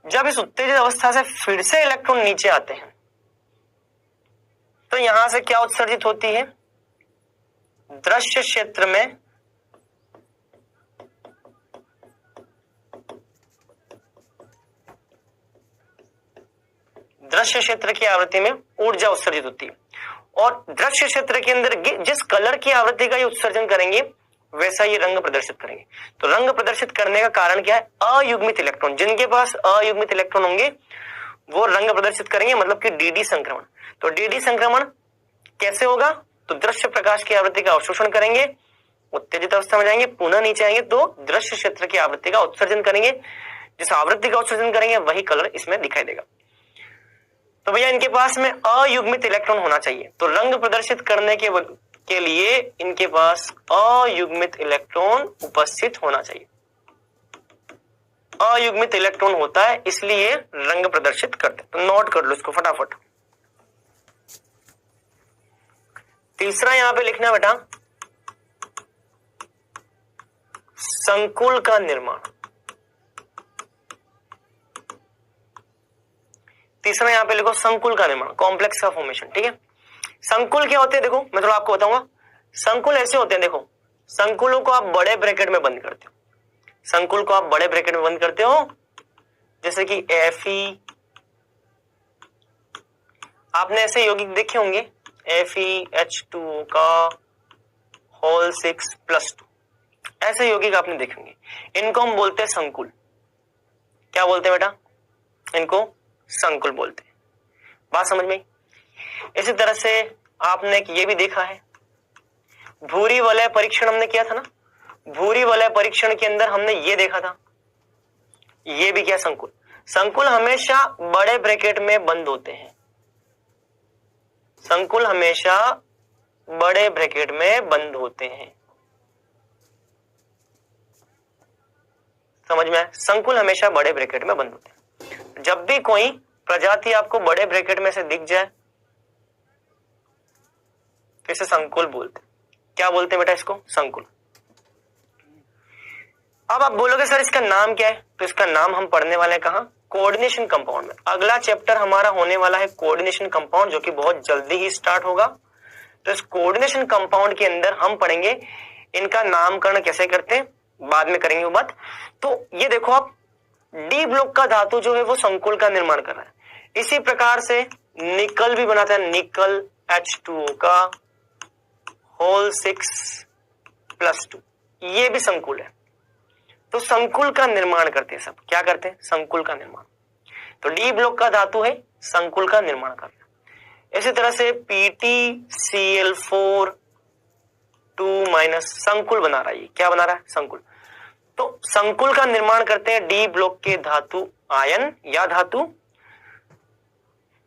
जब इस उत्तेजित अवस्था से फिर से इलेक्ट्रॉन नीचे आते हैं, तो यहां से क्या उत्सर्जित होती है, दृश्य क्षेत्र में दृश्य क्षेत्र की आवृत्ति में ऊर्जा उत्सर्जित होती है। और दृश्य क्षेत्र के अंदर जिस कलर की आवृत्ति का ये उत्सर्जन करेंगे, वैसा ये रंग प्रदर्शित करेंगे। तो रंग प्रदर्शित करने का कारण क्या है, अयुग्मित इलेक्ट्रॉन। जिनके पास अयुग्मित इलेक्ट्रॉन होंगे वो रंग प्रदर्शित करेंगे, मतलब कि डीडी संक्रमण। तो डीडी संक्रमण कैसे होगा, तो दृश्य प्रकाश की आवृत्ति का अवशोषण करेंगे, उत्तेजित अवस्था में जाएंगे, पुनः नीचे आएंगे, तो दृश्य क्षेत्र की आवृत्ति का उत्सर्जन करेंगे। जिस आवृत्ति का उत्सर्जन करेंगे वही कलर इसमें दिखाई देगा। तो भैया इनके पास में अयुग्मित इलेक्ट्रॉन होना चाहिए। तो रंग प्रदर्शित करने के लिए इनके पास अयुग्मित इलेक्ट्रॉन उपस्थित होना चाहिए। अयुग्मित इलेक्ट्रॉन होता है, इसलिए रंग प्रदर्शित करते। तो नोट कर लो इसको फटाफट। तीसरा यहां पे लिखना बेटा, संकुल का निर्माण। तीसरा यहां पे लिखो संकुल का निर्माण, कॉम्प्लेक्स का फॉर्मेशन। ठीक है, संकुल क्या होते हैं, देखो मैं थोड़ा आपको बताऊंगा। संकुल ऐसे होते हैं, देखो संकुलों को आप बड़े ब्रैकेट में बंद करते हो। संकुल को आप बड़े ब्रैकेट में बंद करते हो, जैसे कि Fe, आपने ऐसे यौगिक देखे होंगे, FeH2O का होल 6+2, ऐसे यौगिक आपने देखे होंगे। इनको हम बोलते हैं संकुल। क्या बोलते हैं बेटा, इनको संकुल बोलते हैं। बात समझ में? इसी तरह से आपने ये भी देखा है, भूरी वलय परीक्षण हमने किया था ना। भूरी वलय परीक्षण के अंदर हमने ये देखा था, ये भी क्या, संकुल। संकुल हमेशा बड़े ब्रैकेट में बंद होते हैं। संकुल हमेशा बड़े ब्रैकेट में बंद होते हैं। समझ में? संकुल हमेशा बड़े ब्रैकेट में बंद होते हैं। जब भी कोई प्रजाति आपको बड़े ब्रैकेट में से दिख जाए, तो इसे संकुल बोलते हैं। क्या बोलते हैं बेटा इसको, संकुल। अब आप बोलोगे सर इसका नाम क्या है, तो इसका नाम हम पढ़ने वाले हैं कहां, कोऑर्डिनेशन कंपाउंड में। अगला चैप्टर हमारा होने वाला है कोऑर्डिनेशन कंपाउंड, जो कि बहुत जल्दी ही स्टार्ट होगा। तो इस कोऑर्डिनेशन कंपाउंड के अंदर हम पढ़ेंगे इनका नामकरण कैसे करते हैं बाद में करेंगे वो बात। तो ये देखो आप, डी ब्लॉक का धातु जो है वो संकुल का निर्माण कर रहा है। इसी प्रकार से निकल भी बनाता है, निकल H2O का होल 6+2, ये भी संकुल है। तो संकुल का निर्माण करते हैं सब, क्या करते हैं संकुल का निर्माण। तो डी ब्लॉक का धातु है, संकुल का निर्माण करना। इसी तरह से PtCl4 2- संकुल बना रहा है, ये क्या बना रहा है संकुल। तो संकुल का निर्माण करते हैं डी ब्लॉक के धातु आयन या धातु।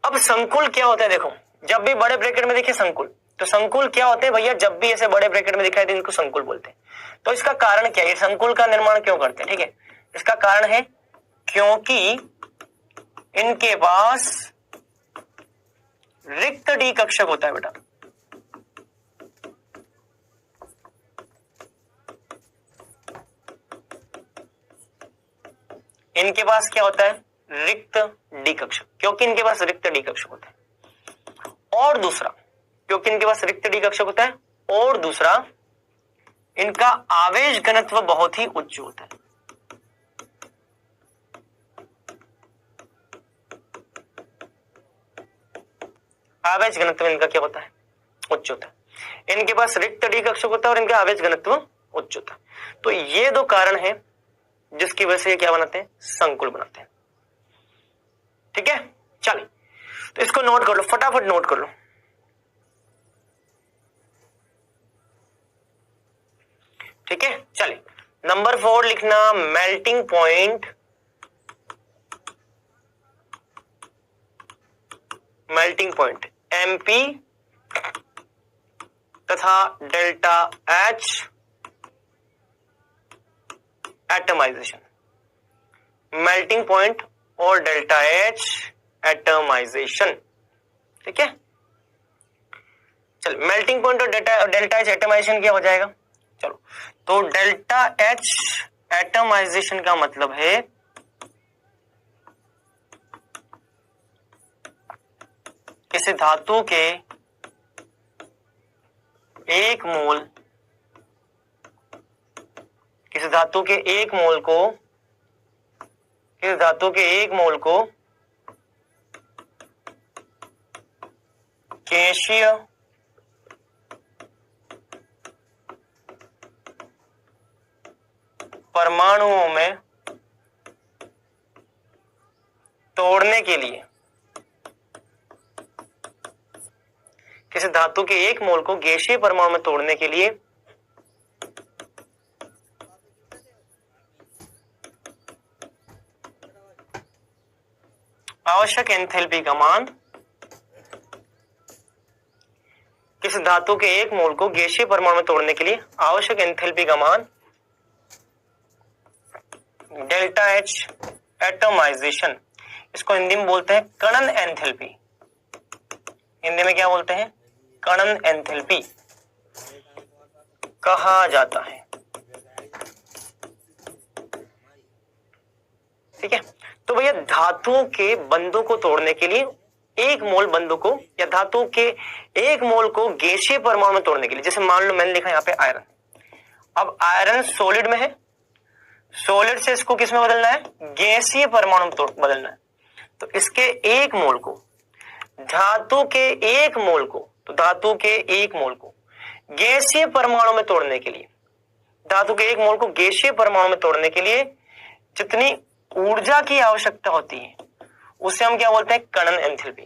अब संकुल क्या होता है, देखो जब भी बड़े ब्रैकेट में देखिए संकुल, तो संकुल क्या होते हैं भैया, जब भी ऐसे बड़े ब्रैकेट में दिखाई दे इनको संकुल बोलते हैं। तो इसका कारण क्या है, ये संकुल का निर्माण क्यों करते हैं, ठीक है। इसका कारण है क्योंकि इनके पास रिक्त डी कक्षक होता है बेटा। इनके पास क्या होता है, रिक्त डी कक्षक, क्योंकि इनके पास रिक्त डी कक्षक होता है। और दूसरा, क्योंकि इनके पास रिक्त डी कक्षक होता है, और दूसरा इनका आवेश घनत्व बहुत ही उच्च होता है। आवेश घनत्व इनका क्या होता है, उच्च होता है। इनके पास रिक्त डी कक्षक होता है और इनका आवेश घनत्व उच्च होता है। तो ये दो कारण है जिसकी वजह से ये क्या बनाते हैं, संकुल बनाते हैं। ठीक है, चलिए तो इसको नोट कर लो, फटाफट नोट कर लो। ठीक है, चलिए नंबर 4 लिखना, melting point, melting point MP तथा delta H atomisation, melting point और डेल्टा H एटमाइजेशन। ठीक है, चल मेल्टिंग पॉइंट और डेल्टा H एटमाइजेशन क्या हो जाएगा, चलो तो डेल्टा H एटमाइजेशन का मतलब है किसी धातु के एक मोल, किसी धातु के एक मोल को, किसी धातु के एक मोल को गैसीय परमाणुओं में तोड़ने के लिए, किसी धातु के एक मोल को गैसीय परमाणु में तोड़ने के लिए आवश्यक एंथैल्पी का मान, किसी धातु के एक मोल को गैसीय परमाणु में तोड़ने के लिए आवश्यक एंथैल्पी का मान डेल्टा H एटमाइजेशन, इसको हिंदी में बोलते हैं कणन एंथैल्पी। हिंदी में क्या बोलते हैं, कणन एंथैल्पी कहा जाता है। ठीक है, तो भैया धातुओं के बंधों को तोड़ने के लिए एक मोल बंधों को या धातु के एक मोल को गैसीय परमाणु में तोड़ने के लिए, जैसे मान लो मैंने लिखा यहाँ पे आयरन, अब आयरन सॉलिड में है, सॉलिड से इसको किस में बदलना है, गैसीय परमाणु में बदलना है। तो इसके एक मोल को, धातु के एक मोल को, तो धातु के एक मोल को गैसीय परमाणु में तोड़ने के लिए, धातु के एक मोल को गैसीय परमाणु में तोड़ने के लिए जितनी ऊर्जा की आवश्यकता होती है उसे हम क्या बोलते हैं, कणन एंथैल्पी।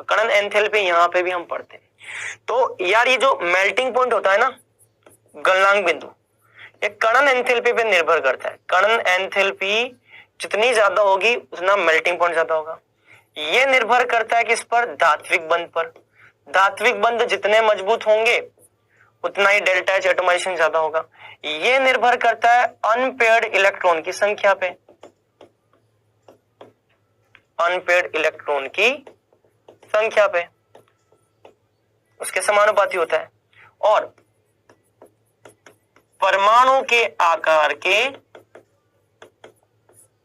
तो कणन एंथैल्पी यहां पे भी हम पढ़ते हैं। तो यार ये जो मेल्टिंग पॉइंट होता है ना, गलनांक बिंदु, ये कणन एंथैल्पी पे निर्भर करता है। कणन एंथैल्पी जितनी ज्यादा होगी उतना मेल्टिंग पॉइंट ज्यादा होगा। ये निर्भर करता है किस पर, धात्विक बंध पर। धात्विक बंध जितने मजबूत होंगे उतना ही डेल्टा H एटमाइजेशन ज्यादा होगा। ये निर्भर करता है अनपेयर्ड इलेक्ट्रॉन की संख्या पे, अनपेयर्ड इलेक्ट्रॉन की संख्या पे, उसके समानुपाती होता है। और परमाणु के आकार के,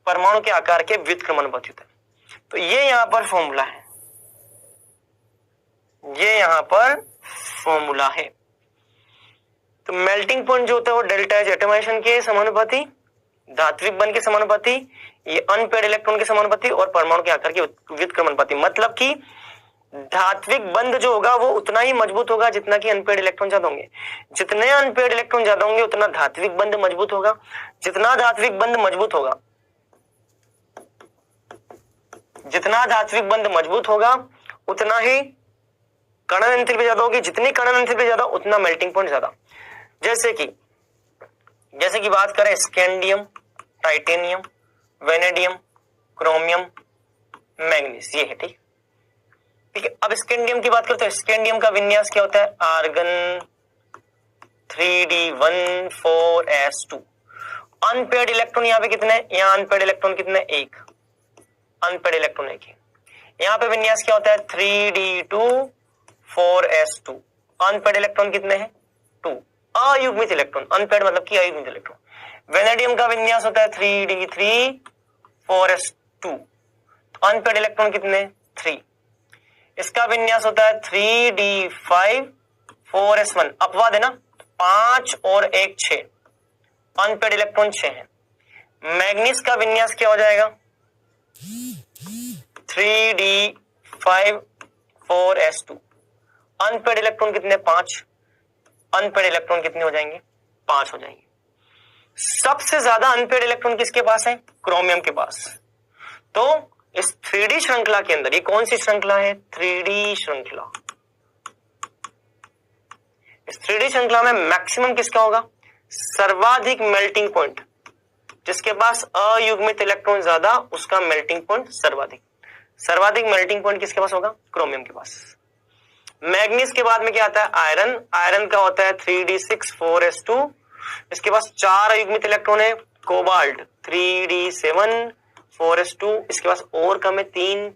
परमाणु के आकार के व्युत्क्रमानुपाती होता है। तो ये यहां पर फॉर्मूला है, ये यहां पर फॉर्मूला है। तो मेल्टिंग पॉइंट जो होता है वो डेल्टा एच एटमाइजेशन के समानुपाती, धात्विक बंध के समानुपाती, ये अनपेयर्ड इलेक्ट्रॉन के समानुपाती और परमाणु के आकार के व्युत्क्रमणपाती। मतलब कि धात्विक बंध जो होगा वो उतना ही मजबूत होगा जितना कि अनपेयर्ड इलेक्ट्रॉन ज्यादा होंगे। जितने अनपेयर्ड इलेक्ट्रॉन ज्यादा होंगे उतना धात्विक बंध मजबूत होगा। जितना धात्विक बंध मजबूत होगा, जितना धात्विक बंध मजबूत होगा उतना ही कणन एंथैल्पी ज्यादा होगी। जितनी कणन एंथैल्पी ज्यादा उतना मेल्टिंग पॉइंट ज्यादा। जैसे कि बात करें scandium, titanium, vanadium, chromium, manganese, ये है ठीक है। अब स्कैंडियम की बात करते हैं। स्कैंडियम का विन्यास क्या होता है? Argon 3d14s2। अनपेयर्ड इलेक्ट्रॉन यहाँ पे कितने? यहाँ अनपेयर्ड इलेक्ट्रॉन कितने? एक अनपेयर्ड इलेक्ट्रॉन एक है। यहाँ पे विन्यास क्या होता है? 3d24s2। अनपेयर्ड इलेक्ट्रॉन कितने हैं? 2। अयुग्मित इलेक्ट्रॉन, अनपेयर्ड मतलब कि अयुग्मित इलेक्ट्रॉन। वेनेडियम का विन्यास होता है 3d3-4s2। अनपेयर्ड इलेक्ट्रॉन कितने? 3। इसका विन्यास होता है 3d5-4s1। अपवाद है ना, 5 और 1 6। अनपेयर्ड इलेक्ट्रॉन 6 है। मैग्नीज का विन्यास क्या हो जाएगा? 3d5-4s2। अनपेयर्ड इलेक्ट्रॉन कितने? 5। अनपेयर्ड इलेक्ट्रॉन कितने हो जाएंगे? 5 हो जाएंगे। सबसे ज्यादा अनपेयर्ड इलेक्ट्रॉन किसके पास है? क्रोमियम के पास। तो इस 3D श्रृंखला के अंदर, ये कौन सी श्रृंखला है? 3D श्रृंखला। इस 3D श्रृंखला में मैक्सिमम किसका होगा? सर्वाधिक मेल्टिंग पॉइंट जिसके पास अयुग्मित इलेक्ट्रॉन ज्यादा, उसका मेल्टिंग पॉइंट सर्वाधिक। सर्वाधिक मेल्टिंग पॉइंट किसके पास होगा? क्रोमियम के पास। मैग्नीज के बाद में क्या आता है? आयरन। आयरन का होता है 3d6-4s2। इसके पास 4 अयुग्मित इलेक्ट्रॉन है। Cobalt 3d7-4s2। इसके पास और कम है 3।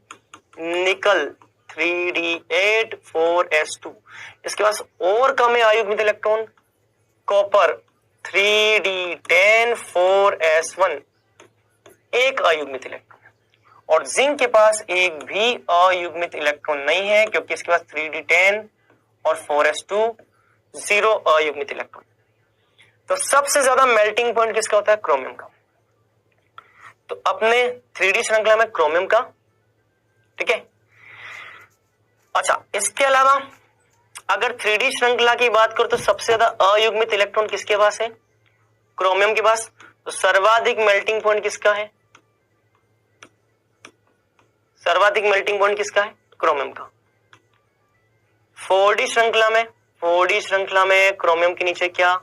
निकल 3d8-4s2। इसके पास और कम है अयुग्मित इलेक्ट्रॉन। कॉपर 3d10-4s1, एक अयुग्मित इलेक्ट्रॉन। और जिंक के पास एक भी अयुग्मित इलेक्ट्रॉन नहीं है क्योंकि इसके पास 3d10 और 4s2, 0 अयुग्मित इलेक्ट्रॉन। तो सबसे ज्यादा मेल्टिंग पॉइंट किसका होता है? क्रोमियम का। तो अपने 3D श्रृंखला में क्रोमियम का, ठीक है। अच्छा, इसके अलावा अगर 3D श्रृंखला की बात करो तो सबसे ज्यादा अयुग्मित इलेक्ट्रॉन किसके पास है? क्रोमियम के पास। तो सर्वाधिक मेल्टिंग पॉइंट किसका है? सर्वाधिक मेल्टिंग पॉइंट किसका है? क्रोमियम का। 4D श्रृंखला में क्रोमियम के नीचे क्या?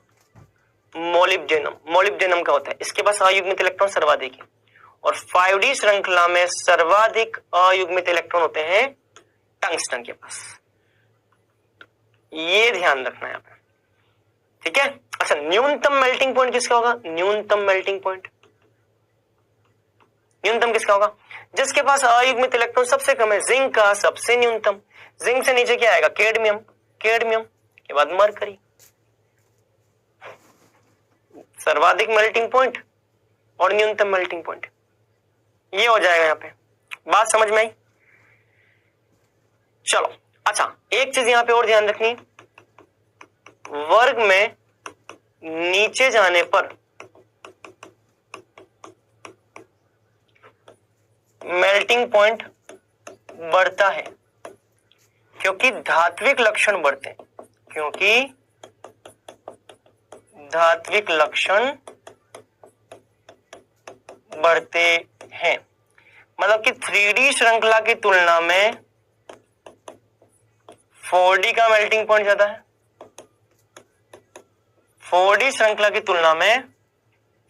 मोलिब्डेनम। मोलिब्डेनम का होता है, इसके पास अयुग्मित इलेक्ट्रॉन सर्वाधिक है। और 5D श्रृंखला में सर्वाधिक अयुग्मित इलेक्ट्रॉन होते हैं टंगस्टन के पास। ये ध्यान रखना है यहाँ पे, ठीक है। अच्छा, न्यूनतम मेल्टिंग पॉइंट किसका होगा? न्यूनतम मेल्टिंग पॉइंट, न्यूनतम किसका होगा? जिसके पास अयुग्मित इलेक्ट्रॉन सबसे कम है। जिंक का सबसे न्यूनतम। जिंक से नीचे क्या आएगा? कैडमियम। कैडमियम के बाद मरकरी। सर्वाधिक मेल्टिंग पॉइंट और न्यूनतम मेल्टिंग पॉइंट, ये हो जाएगा यहाँ पे। बात समझ में आई? चलो, अच्छा, एक चीज यहां पे और ध्यान रखनी, वर्ग में नीचे जाने पर मेल्टिंग पॉइंट बढ़ता है क्योंकि धात्विक लक्षण बढ़ते हैं। क्योंकि धात्विक लक्षण बढ़ते हैं। मतलब कि 3D श्रृंखला की तुलना में 4D का मेल्टिंग पॉइंट ज्यादा है। 4D श्रृंखला की तुलना में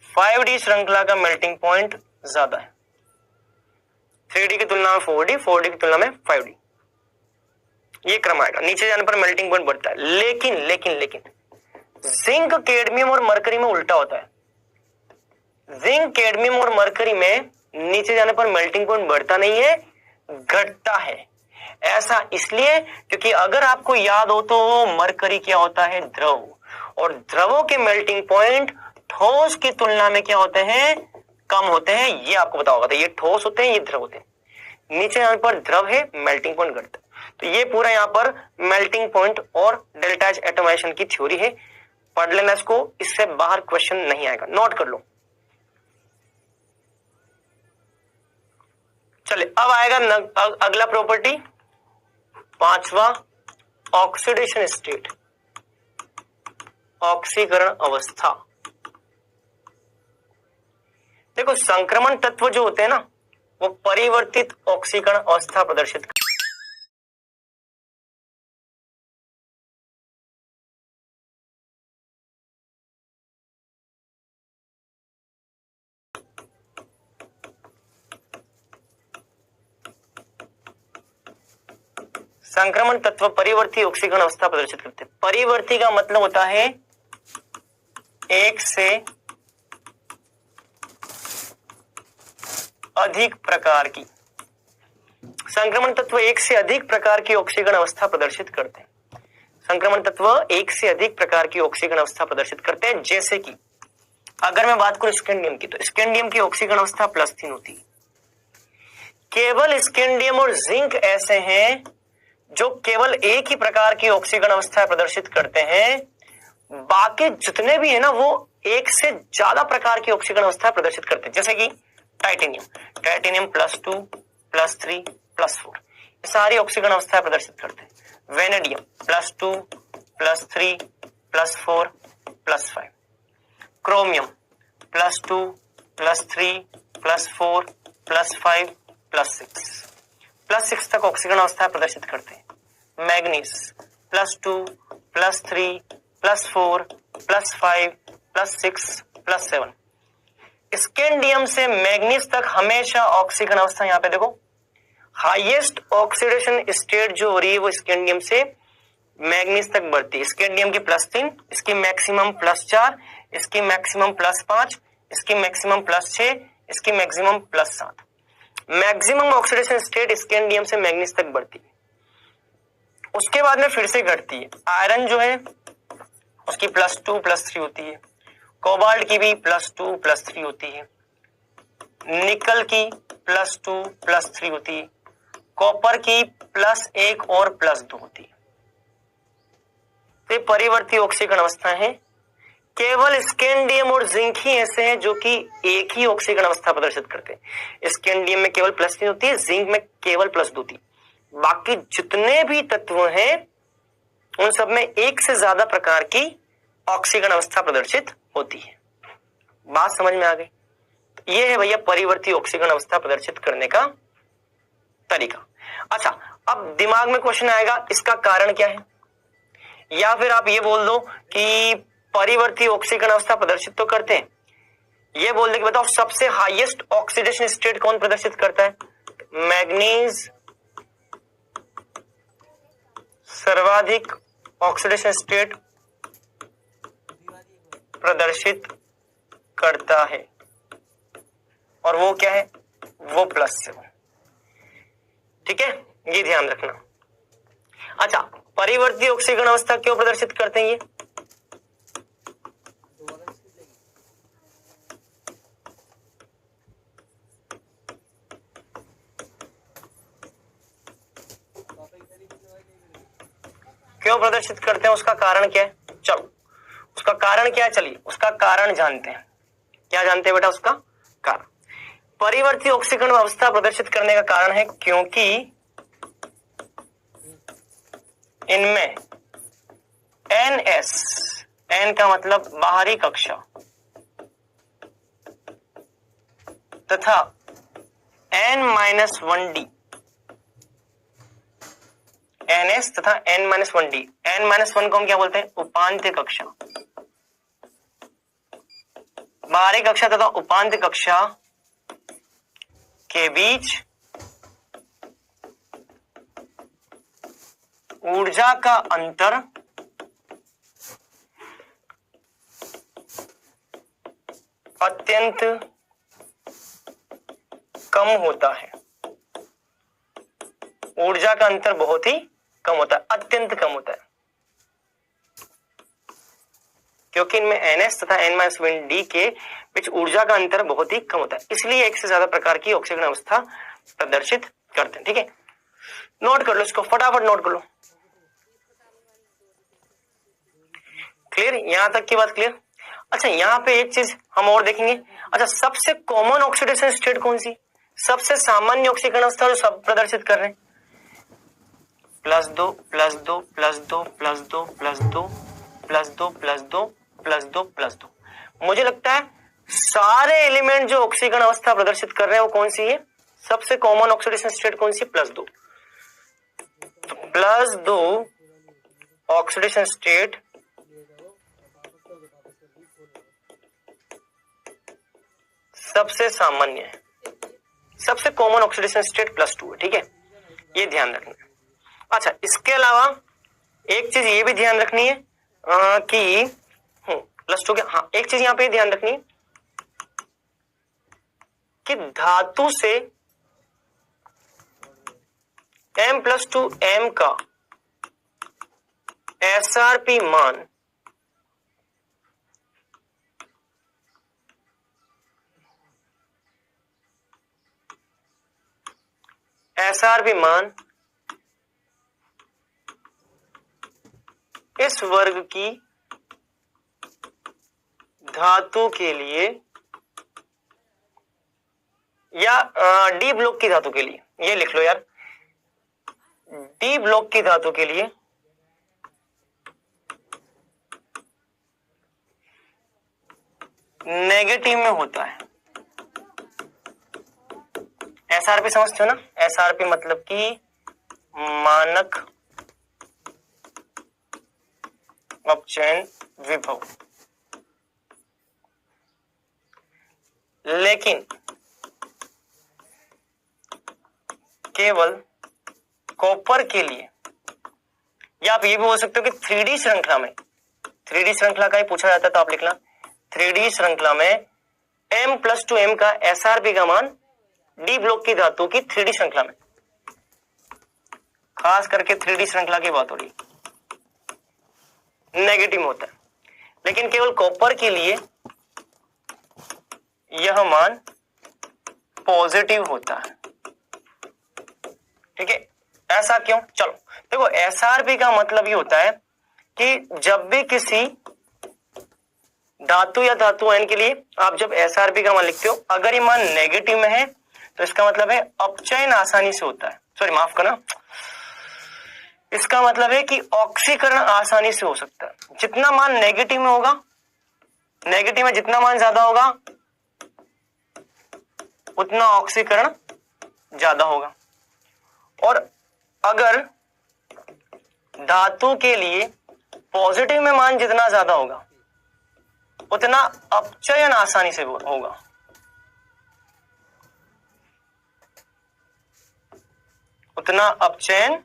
5D श्रृंखला का मेल्टिंग पॉइंट ज्यादा है। 3D की तुलना में 4D, 4D की तुलना में 5D, ये क्रम आएगा। नीचे जाने पर मेल्टिंग पॉइंट बढ़ता है। लेकिन लेकिन लेकिन जिंक, कैडमियम और मरकरी में उल्टा होता है। जिंक, कैडमियम और मरकरी में नीचे जाने पर मेल्टिंग पॉइंट बढ़ता नहीं है, घटता है। ऐसा इसलिए क्योंकि अगर आपको याद हो तो मरकरी क्या होता है? द्रव। और द्रवों के मेल्टिंग पॉइंट ठोस की तुलना में क्या होते हैं? कम होते हैं। ये आपको पता होगा। तो ये ठोस होते हैं, ये द्रव होते हैं। नीचे जाने पर द्रव है, मेल्टिंग पॉइंट घटता है। तो ये पूरा यहाँ पर मेल्टिंग पॉइंट और डेल्टा एच एटमाइजेशन की थ्योरी है। पढ़ लेना इसको, इससे बाहर क्वेश्चन नहीं आएगा, नोट कर लो। चलिए अब आएगा अगला प्रॉपर्टी, पांचवा, ऑक्सीडेशन स्टेट, ऑक्सीकरण अवस्था। देखो संक्रमण तत्व जो होते हैं ना, वो परिवर्तित ऑक्सीकरण अवस्था प्रदर्शित संक्रमण तत्व परिवर्ती ऑक्सीकरण अवस्था प्रदर्शित करते हैं। परिवर्ती का मतलब होता है एक से अधिक प्रकार की, संक्रमण तत्व एक से अधिक प्रकार की ऑक्सीकरण अवस्था प्रदर्शित करते हैं। संक्रमण तत्व एक से अधिक प्रकार की ऑक्सीकरण अवस्था प्रदर्शित करते हैं, जैसे कि अगर मैं बात करूं स्कैंडियम की, तो स्कैंडियम की ऑक्सीकरण अवस्था +3 होती है। केवल स्कैंडियम और जिंक ऐसे हैं जो केवल एक ही प्रकार की ऑक्सीकरण अवस्था प्रदर्शित करते हैं, बाकी जितने भी है ना वो एक से ज्यादा प्रकार की ऑक्सीकरण अवस्था प्रदर्शित करते हैं, जैसे कि टाइटेनियम, टाइटेनियम +2, +3, +4, ये सारी ऑक्सीकरण अवस्था प्रदर्शित करते हैं। वेनेडियम +2, +3, +4, +5, क्रोमियम +2, +3, +4, +5, +6 तक ऑक्सीकरण अवस्था प्रदर्शित करते हैं। मैग्नीज +2, +3, +4, +5, +6, +7। स्कैंडियम से मैग्नीज तक हमेशा ऑक्सीकरण अवस्था, यहां पे देखो हाईएस्ट ऑक्सीडेशन स्टेट जो हो रही है वो स्कैंडियम से मैग्नीज तक बढ़ती है। स्कैंडियम की +3, इसकी मैक्सिमम +4, इसकी मैक्सिमम +5, इसकी मैक्सिमम +6, इसकी maximum +7। Maximum oxidation state scandium से मैग्नीज तक बढ़ती है, उसके बाद में फिर से घटती है। आयरन जो है उसकी +2, +3 होती है, कोबाल्ट की भी +2, +3 होती है, निकल की +2, +3 होती है, कॉपर की +1 और +2 होती है। तो परिवर्ती ऑक्सीकरण अवस्था है। केवल स्कैंडियम और जिंक ही ऐसे हैं जो कि एक ही ऑक्सीकरण अवस्था प्रदर्शित करते हैं। स्कैंडियम में केवल +3 होती है, जिंक में केवल +2 होती है। बाकी जितने भी तत्व हैं उन सब में एक से ज्यादा प्रकार की ऑक्सीकरण अवस्था प्रदर्शित होती है। बात समझ में आ गई? तो ये है भैया परिवर्ती ऑक्सीकरण अवस्था प्रदर्शित करने का तरीका। अच्छा, अब दिमाग में क्वेश्चन आएगा इसका कारण क्या है, या फिर आप ये बोल दो कि परिवर्ती ऑक्सीकरण अवस्था प्रदर्शित तो करते हैं, ये बोल दे कि बताओ सबसे हाईएस्ट ऑक्सीडेशन स्टेट कौन प्रदर्शित करता है? मैग्नीज सर्वाधिक ऑक्सीडेशन स्टेट प्रदर्शित करता है, और वो क्या है? वो +7। ठीक है, ये ध्यान रखना। अच्छा, परिवर्ती ऑक्सीकरण अवस्था क्यों प्रदर्शित करते हैं ये? क्यों प्रदर्शित करते हैं, उसका कारण क्या है? चलो उसका कारण क्या है, चलिए उसका कारण जानते हैं। क्या जानते हैं बेटा उसका कारण? परिवर्ती ऑक्सीकरण अवस्था प्रदर्शित करने का कारण है क्योंकि इनमें NS, N का मतलब बाहरी कक्षा, तथा N-1D, NS तथा N-1D, N-1 को हम क्या बोलते हैं? उपांत्य कक्षा। बाहरी कक्षा तथा उपांत्य कक्षा के बीच ऊर्जा का अंतर अत्यंत कम होता है। ऊर्जा का अंतर बहुत ही कम होता है, अत्यंत कम होता है, क्योंकि इनमें NS तथा N-1D के बीच ऊर्जा का अंतर बहुत ही कम होता है, इसलिए एक से ज्यादा प्रकार की ऑक्सीकरण अवस्था प्रदर्शित करते हैं। ठीक है, नोट कर लो इसको, फटाफट नोट कर लो। क्लियर, यहां तक की बात क्लियर। अच्छा यहाँ पे एक चीज हम और देखेंगे। अच्छा सबसे कॉमन ऑक्सीडेशन स्टेट कौन सी, सबसे सामान्य ऑक्सीकरण अवस्था जो सब प्रदर्शित कर रहे हैं, +2 +2 +2 +2 +2 +2 +2 +2 +2। मुझे लगता है सारे एलिमेंट जो ऑक्सीकरण अवस्था प्रदर्शित कर रहे हैं वो कौन सी है, सबसे कॉमन ऑक्सीडेशन स्टेट कौन सी, +2। +2 ऑक्सीडेशन स्टेट सबसे सामान्य है, सबसे कॉमन ऑक्सीडेशन स्टेट +2 है, ठीक है, ये ध्यान रखना है। अच्छा इसके अलावा एक चीज ये भी ध्यान रखनी है कि +2 के, हाँ एक चीज यहां पे ध्यान रखनी है कि धातु से M+2M का SRP मान इस वर्ग की धातु के लिए या डी ब्लॉक की धातु के लिए, ये लिख लो यार, डी ब्लॉक की धातु के लिए नेगेटिव में होता है। एसआरपी समझते हो ना, एसआरपी मतलब कि मानक अपचयन विभव। लेकिन केवल कॉपर के लिए, या आप ये भी बोल सकते हो कि 3D श्रृंखला में, 3D श्रृंखला का ही पूछा जाता है तो आप लिखना 3D श्रृंखला में M+2M का SRP का मान डी ब्लॉक की धातु की 3D श्रृंखला में, खास करके 3D श्रृंखला की बात हो रही, नेगेटिव होता है। लेकिन केवल कॉपर के लिए यह मान पॉजिटिव होता है, ठीक है। ऐसा क्यों, चलो देखो एसआरपी का मतलब ये होता है कि जब भी किसी धातु या धातु आयन के लिए आप जब एसआरपी का मान लिखते हो, अगर ये मान नेगेटिव में है तो इसका मतलब है अपचयन आसानी से होता है, सॉरी माफ करना, इसका मतलब है कि ऑक्सीकरण आसानी से हो सकता है। जितना मान नेगेटिव में होगा, नेगेटिव में जितना मान ज्यादा होगा उतना ऑक्सीकरण ज्यादा होगा। और अगर धातु के लिए पॉजिटिव में मान जितना ज्यादा होगा उतना अपचयन आसानी से होगा। उतना अपचयन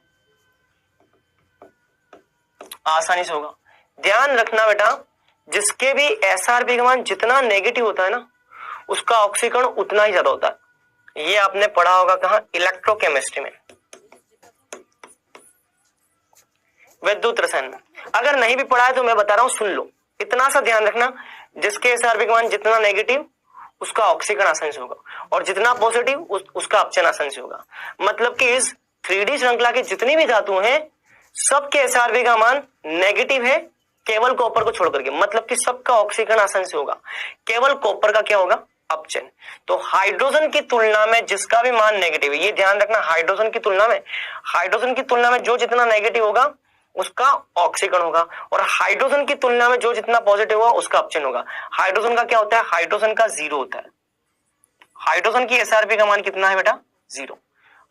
आसानी से होगा। ध्यान रखना बेटा, जिसके भी एसआरपी का मान जितना नेगेटिव होता है ना, उसका ऑक्सीकरण उतना ही ज्यादा होता है। ये आपने पढ़ा होगा कहां, इलेक्ट्रोकेमिस्ट्री में, विद्युत रसायन में। अगर नहीं भी पढ़ा है तो मैं बता रहा हूं, सुन लो, इतना सा ध्यान रखना, जिसके एसआरपी का मान जितना नेगेटिव उसका ऑक्सीकरण आसानी से होगा, और जितना पॉजिटिव उसका अपचयन आसानी से होगा। मतलब कि इस 3D श्रृंखला की जितनी भी धातु हैं सबके एसआरपी का मान नेगेटिव है, केवल कॉपर को छोड़ करके, मतलब कि सबका ऑक्सीकरण आसानी से होगा, केवल कॉपर का क्या होगा, अपचयन। तो हाइड्रोजन की तुलना में जिसका भी मान नेगेटिव है, ये ध्यान रखना, हाइड्रोजन की तुलना में जो जितना नेगेटिव होगा उसका ऑक्सीकरण होगा, और हाइड्रोजन की तुलना में जो जितना पॉजिटिव होगा उसका अपचयन होगा। हाइड्रोजन का क्या होता है, हाइड्रोजन का 0 होता है। हाइड्रोजन की एसआरपी का मान कितना है बेटा, 0।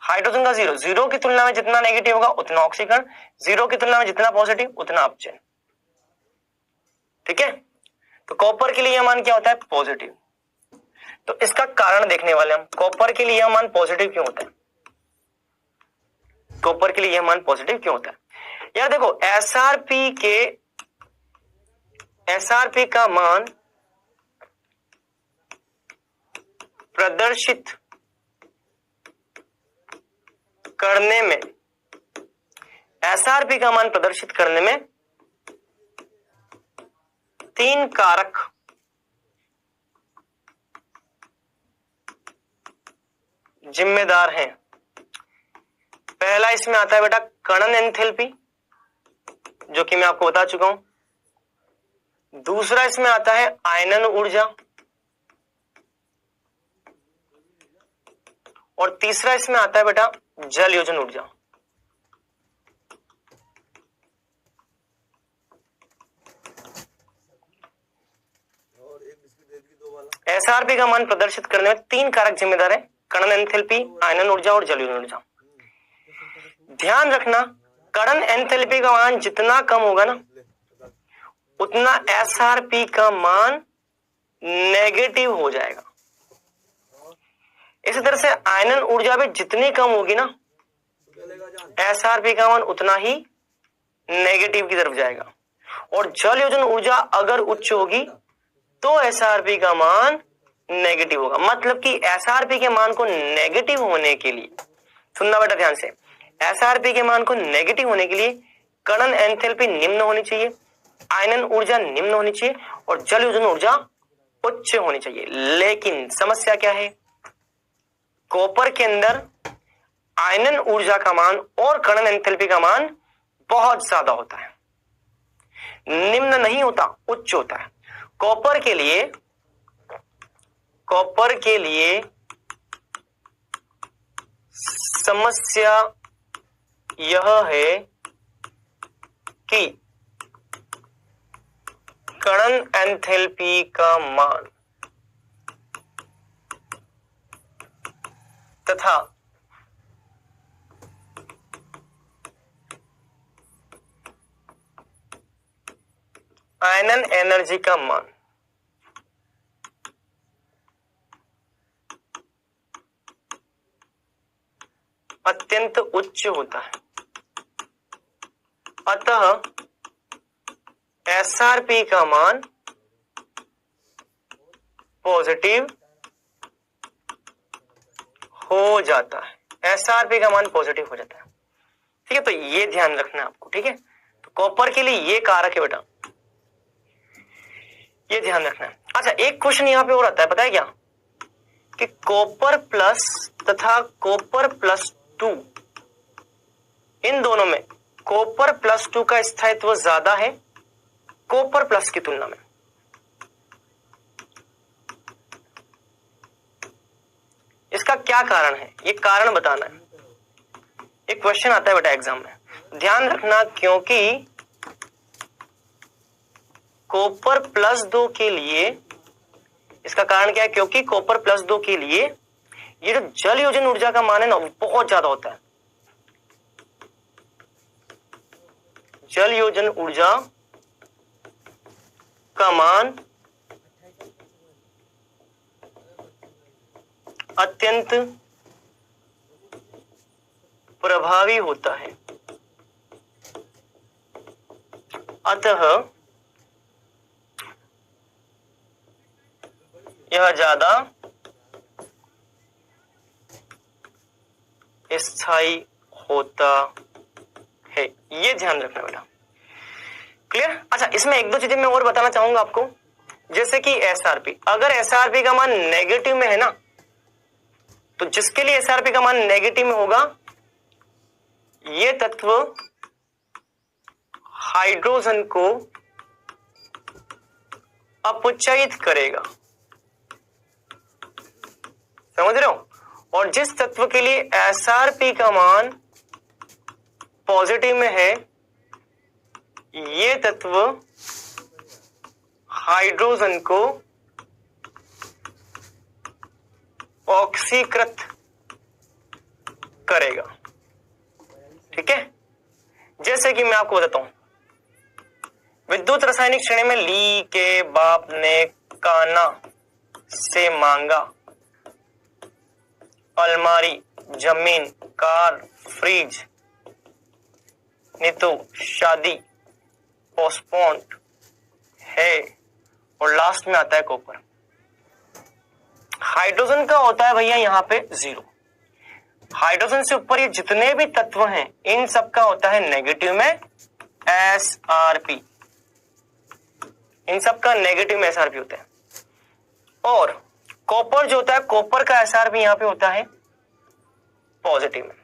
हाइड्रोजन का 0, 0 की तुलना में जितना नेगेटिव होगा उतना ऑक्सीकरण, 0 की तुलना में जितना पॉजिटिव उतना अपचयन, ठीक है। तो कॉपर के लिए यह मान क्या होता है, पॉजिटिव। तो इसका कारण देखने वाले हम, कॉपर के लिए यह मान पॉजिटिव क्यों होता है, कॉपर के लिए यह मान पॉजिटिव क्यों होता है। यार देखो एसआरपी का मान प्रदर्शित करने में, एसआरपी का मान प्रदर्शित करने में 3 कारक जिम्मेदार हैं। पहला इसमें आता है बेटा कणन एंथैल्पी, जो कि मैं आपको बता चुका हूं, दूसरा इसमें आता है आयनन ऊर्जा, और तीसरा इसमें आता है बेटा जल योजन ऊर्जा। एसआरपी का मान प्रदर्शित करने में 3 कारक जिम्मेदार है, कणन एंथैल्पी, आयनन ऊर्जा और जल योजन ऊर्जा। ध्यान रखना, कणन एंथैल्पी का मान जितना कम होगा ना उतना एसआरपी का मान नेगेटिव हो जाएगा। इसी तरह से आयनन ऊर्जा भी जितनी कम होगी ना एसआरपी का मान उतना ही नेगेटिव की तरफ जाएगा, और जल योजन ऊर्जा अगर उच्च होगी तो एसआरपी का मान नेगेटिव होगा। मतलब कि एसआरपी के मान को नेगेटिव होने के लिए, सुनना बेटा ध्यान से, एसआरपी के मान को नेगेटिव होने के लिए कणन एंथैल्पी निम्न होनी चाहिए, आयनन ऊर्जा निम्न होनी चाहिए और जल योजन ऊर्जा उच्च होनी चाहिए। लेकिन समस्या क्या है, कॉपर के अंदर आयनन ऊर्जा का मान और कणन एंथैल्पी का मान बहुत ज्यादा होता है, निम्न नहीं होता, उच्च होता है। कॉपर के लिए समस्या यह है कि कणन एंथैल्पी का मान तथा आयनन एनर्जी का मान अत्यंत उच्च होता है। अतः एसआरपी का मान पॉजिटिव हो जाता है, एसआरपी का मान पॉजिटिव हो जाता है। ठीक है, तो ये ध्यान रखना है आपको। ठीक है, तो कॉपर के लिए ये कारक है बेटा, ये ध्यान रखना है। अच्छा, एक क्वेश्चन यहां पे और आता है, पता है क्या, कि कॉपर प्लस तथा कॉपर प्लस 2, इन दोनों में कॉपर प्लस 2 का स्थायित्व ज्यादा है कॉपर प्लस की तुलना में। इसका क्या कारण है, ये कारण बताना है। एक क्वेश्चन आता है बेटा एग्जाम में, ध्यान रखना, क्योंकि कॉपर प्लस 2 के लिए, इसका कारण क्या है, क्योंकि कॉपर प्लस 2 के लिए ये जो जल योजन ऊर्जा का मान है ना वो बहुत ज्यादा होता है। जल योजन ऊर्जा का मान अत्यंत प्रभावी होता है। अतः यह ज्यादा स्थायी होता है, ये ध्यान रखना बेटा। क्लियर? अच्छा, इसमें एक दो चीजें मैं और बताना चाहूंगा आपको, जैसे कि एसआरपी, अगर एसआरपी का मान नेगेटिव में है ना, तो जिसके लिए एसआरपी का मान नेगेटिव में होगा ये तत्व हाइड्रोजन को अपचयित करेगा, समझ रहे हो? और जिस तत्व के लिए एसआरपी का मान पॉजिटिव में है ये तत्व हाइड्रोजन को ऑक्सीकृत करेगा। ठीक है, जैसे कि मैं आपको बताता हूं, विद्युत रासायनिक श्रेणी में ली के बाप ने काना से मांगा, अलमारी, जमीन, कार, फ्रिज, नीतू, शादी, पोस्टपोन्ड है, और लास्ट में आता है कॉपर। हाइड्रोजन का होता है भैया यहां पे 0। हाइड्रोजन से ऊपर ये जितने भी तत्व हैं इन सब का होता है नेगेटिव में एसआरपी, इन सब का नेगेटिव में एसआरपी होता है। और कॉपर जो होता है, कॉपर का एसआरपी यहां पे होता है पॉजिटिव में।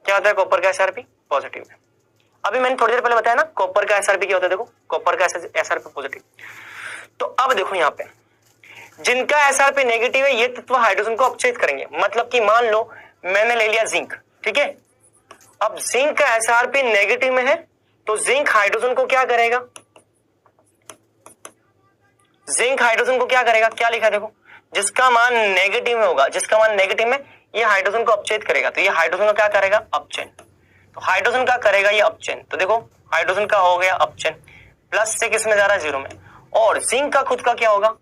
क्या होता है कॉपर का एसआरपी? पॉजिटिव में। अभी मैंने थोड़ी देर पहले बताया ना कॉपर का एसआरपी क्या होता है, देखो कॉपर का एसआरपी पॉजिटिव। तो अब देखो यहाँ पे जिनका एसआरपी नेगेटिव है ये तत्व हाइड्रोजन को अपचयित करेंगे। मतलब कि मान लो मैंने ले लिया जिंक, ठीक है, अब जिंक का एसआरपी नेगेटिव में है तो जिंक हाइड्रोजन को क्या करेगा, जिंक हाइड्रोजन को क्या करेगा, क्या लिखा है देखो, जिसका मान नेगेटिव में होगा, जिसका मान नेगेटिव में ये हाइड्रोजन को अपचयित करेगा, तो ये हाइड्रोजन का क्या करेगा, अपचयन। तो हाइड्रोजन का करेगा ये अपचयन, तो देखो हाइड्रोजन का हो गया अपचयन, प्लस से किस में जा रहा है, जीरो में। और जिंक का खुद का क्या होगा,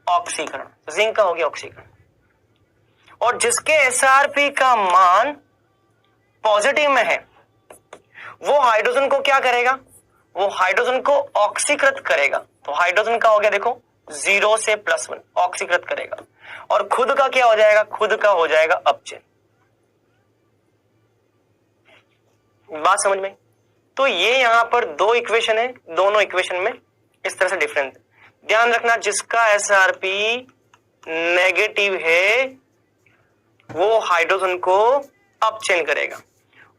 ऑक्सीकरण, तो जिंक का हो गया ऑक्सीकरण। और जिसके एसआरपी का मान पॉजिटिव में है वो हाइड्रोजन को क्या करेगा, वो हाइड्रोजन को ऑक्सीकृत करेगा। तो हाइड्रोजन का हो गया देखो 0 से +1 ऑक्सीकृत करेगा, और खुद का क्या हो जाएगा, खुद का हो जाएगा अपचयन। बात समझ में? तो ये यहां पर दो इक्वेशन है, दोनों इक्वेशन में इस तरह से डिफरेंस है। ध्यान रखना जिसका एसआरपी नेगेटिव है वो हाइड्रोजन को अपचयन करेगा,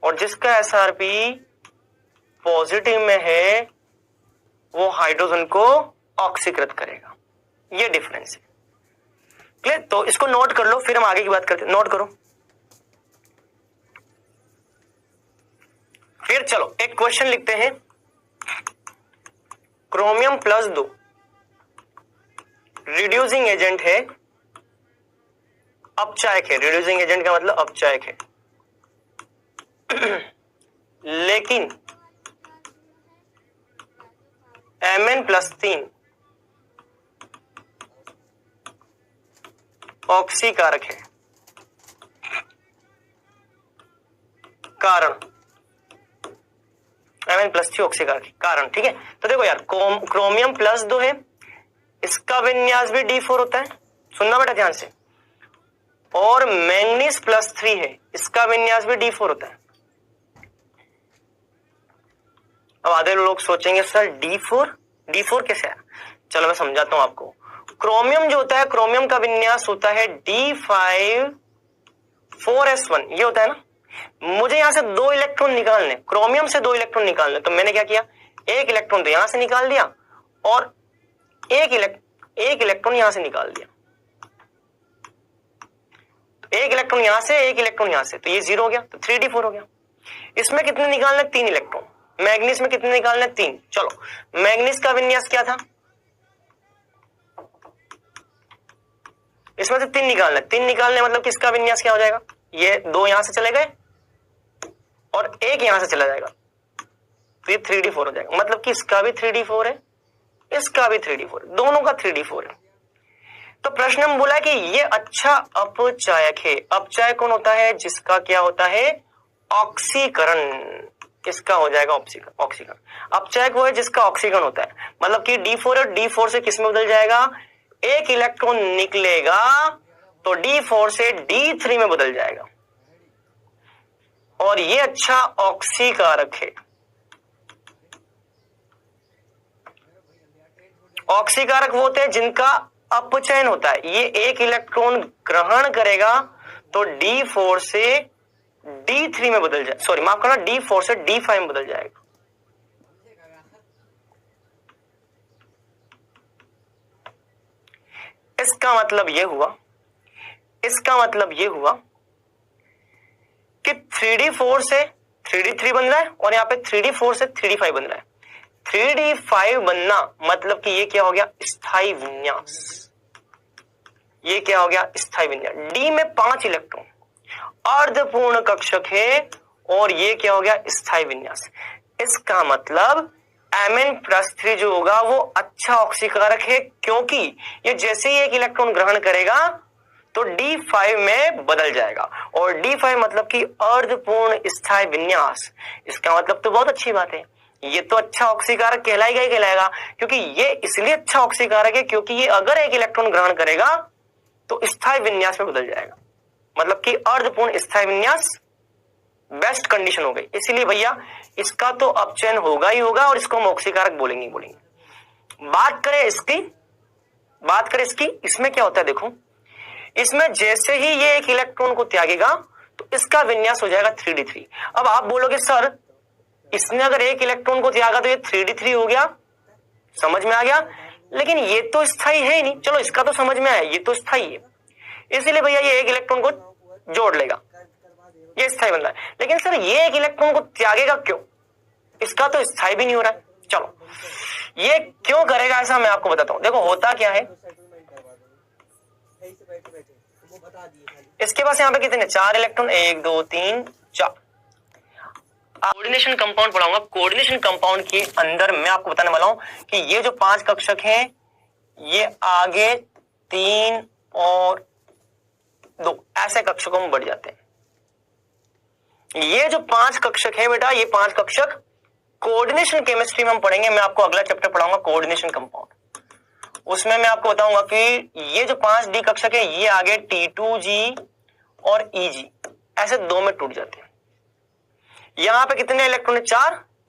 और जिसका एसआरपी पॉजिटिव में है वो हाइड्रोजन को ऑक्सीकृत करेगा। ये डिफरेंस है, क्लियर? तो इसको नोट कर लो, फिर हम आगे की बात करते हैं। नोट करो। फिर चलो एक क्वेश्चन लिखते हैं। क्रोमियम +2 रिड्यूसिंग एजेंट है, अपचायक है। रिड्यूसिंग एजेंट का मतलब अपचायक है लेकिन Mn+3 ऑक्सीकारक है। कारण Mn+3 ऑक्सीकारक है, कारण, ठीक है। तो देखो यार क्रोमियम +2 है, इसका विन्यास भी D4 होता है, सुनना बेटा ध्यान से। और मैंगनीज +3 है, इसका विन्यास भी D4 होता है। अब आधे लोग सोचेंगे सर D4 कैसे है? चलो मैं समझाता हूं आपको। क्रोमियम जो होता है, क्रोमियम का विन्यास होता है D5 4s1, ये होता है ना। मुझे यहां से 2 इलेक्ट्रॉन निकालने, क्रोमियम से 2 इलेक्ट्रॉन निकालने, तो मैंने क्या किया, 1 इलेक्ट्रॉन तो यहां से निकाल दिया और एक इलेक्ट्रॉन यहां से निकाल दिया। 1 इलेक्ट्रॉन यहां से, 1 इलेक्ट्रॉन यहां से, तो ये 0 हो गया, तो 3d4 हो गया। इसमें कितने निकालने, 3 इलेक्ट्रॉन। मैग्नीज में कितने निकालने, 3। चलो मैग्नीज का विन्यास क्या था, इसमें से 3 निकालने, 3 निकालने मतलब किसका विन्यास क्या हो जाएगा, ये 2 यहां से चले गए और 1 यहां से चला जाएगा, तो ये 3d4 हो जाएगा। मतलब कि इसका भी 3d4 है, इसका भी 3d4 है, दोनों का 3d4 है। तो प्रश्न में बोला कि ये अच्छा अपचायक है। अपचायक कौन होता है, जिसका क्या होता है, ऑक्सीकरण, इसका हो जाएगा ऑक्सीकरण। अपचायक वो है जिसका ऑक्सीकरण होता है, मतलब कि D4 है, D4 से किस में बदल जाएगा, 1 इलेक्ट्रॉन निकलेगा तो D4 से D3 में बदल जाएगा, और ये अच्छा ऑक्सीकारक है। ऑक्सीकारक वो होते हैं जिनका अपचयन होता है, ये 1 इलेक्ट्रॉन ग्रहण करेगा तो D4 से D3 में बदल जाए, सॉरी माफ करना, D4 से D5 में बदल जाएगा। इसका मतलब ये हुआ कि 3d4 से 3d3 बन रहा है और यहाँ पे 3d4 से 3d5 बन रहा है। 3d5 बनना मतलब कि ये क्या हो गया, स्थायी विन्यास। ये क्या हो गया, स्थायी विन्यास। D में 5 इलेक्ट्रॉन, अर्धपूर्ण कक्षक है, और ये क्या हो गया, स्थायी विन्यास। इसका मतलब Mn+3 जो होगा वो अच्छा ऑक्सीकारक है, क्योंकि ये जैसे ही 1 इलेक्ट्रॉन ग्रहण करेगा तो D5 में बदल जाएगा, और D5 मतलब कि अर्धपूर्ण स्थायी विन्यास। इसका मतलब तो बहुत अच्छी बात है, ये तो अच्छा ऑक्सीकारक कहलाएगा ही कहलाएगा, क्योंकि ये इसलिए अच्छा ऑक्सीकारक है क्योंकि ये अगर 1 इलेक्ट्रॉन ग्रहण करेगा तो स्थायी विन्यास में बदल जाएगा, मतलब कि अर्धपूर्ण स्थायी विन्यास बेस्ट कंडीशन हो गई। इसीलिए भैया इसका तो अपचयन होगा ही होगा, और इसको हम ऑक्सीकारक बोलेंगे ही बोलेंगे। बात करें इसकी, इसमें क्या होता है देखो, इसमें जैसे ही ये 1 इलेक्ट्रॉन को त्यागेगा तो इसका विन्यास हो जाएगा 3d3। अब आप बोलोगे सर इसने अगर एक इलेक्ट्रॉन को त्यागा तो ये 3d3 हो गया, समझ में आ गया। लेकिन ये तो स्थायी है ही नहीं, चलो इसका तो समझ में आया, ये तो स्थायी है, इसलिए भैया ये एक इलेक्ट्रॉन को जोड़ लेगा, ये स्थायी बन रहा है। लेकिन सर ये एक इलेक्ट्रॉन को त्यागेगा क्यों, इसका तो स्थायी भी नहीं हो रहा है। चलो ये क्यों करेगा ऐसा मैं आपको बताता हूं। देखो होता क्या है, इसके पास यहाँ पे कितने 4 इलेक्ट्रॉन, 1 2 3 4। कोऑर्डिनेशन कंपाउंड पढ़ाऊंगा, कोऑर्डिनेशन कंपाउंड के अंदर मैं आपको बताने वाला हूं कि ये जो 5 कक्षक हैं ये आगे 3 और 2 ऐसे कक्षकों में बढ़ जाते हैं। ये जो 5 कक्षक है बेटा, ये 5 कक्षक कोऑर्डिनेशन केमिस्ट्री में हम पढ़ेंगे। मैं आपको अगला चैप्टर पढ़ाऊंगा कोऑर्डिनेशन कंपाउंड, उसमें मैं आपको बताऊंगा कि ये जो 5 डी कक्षक है ये आगे T2G और EG ऐसे 2 में टूट जाते हैं। यहां पे कितने इलेक्ट्रॉन है,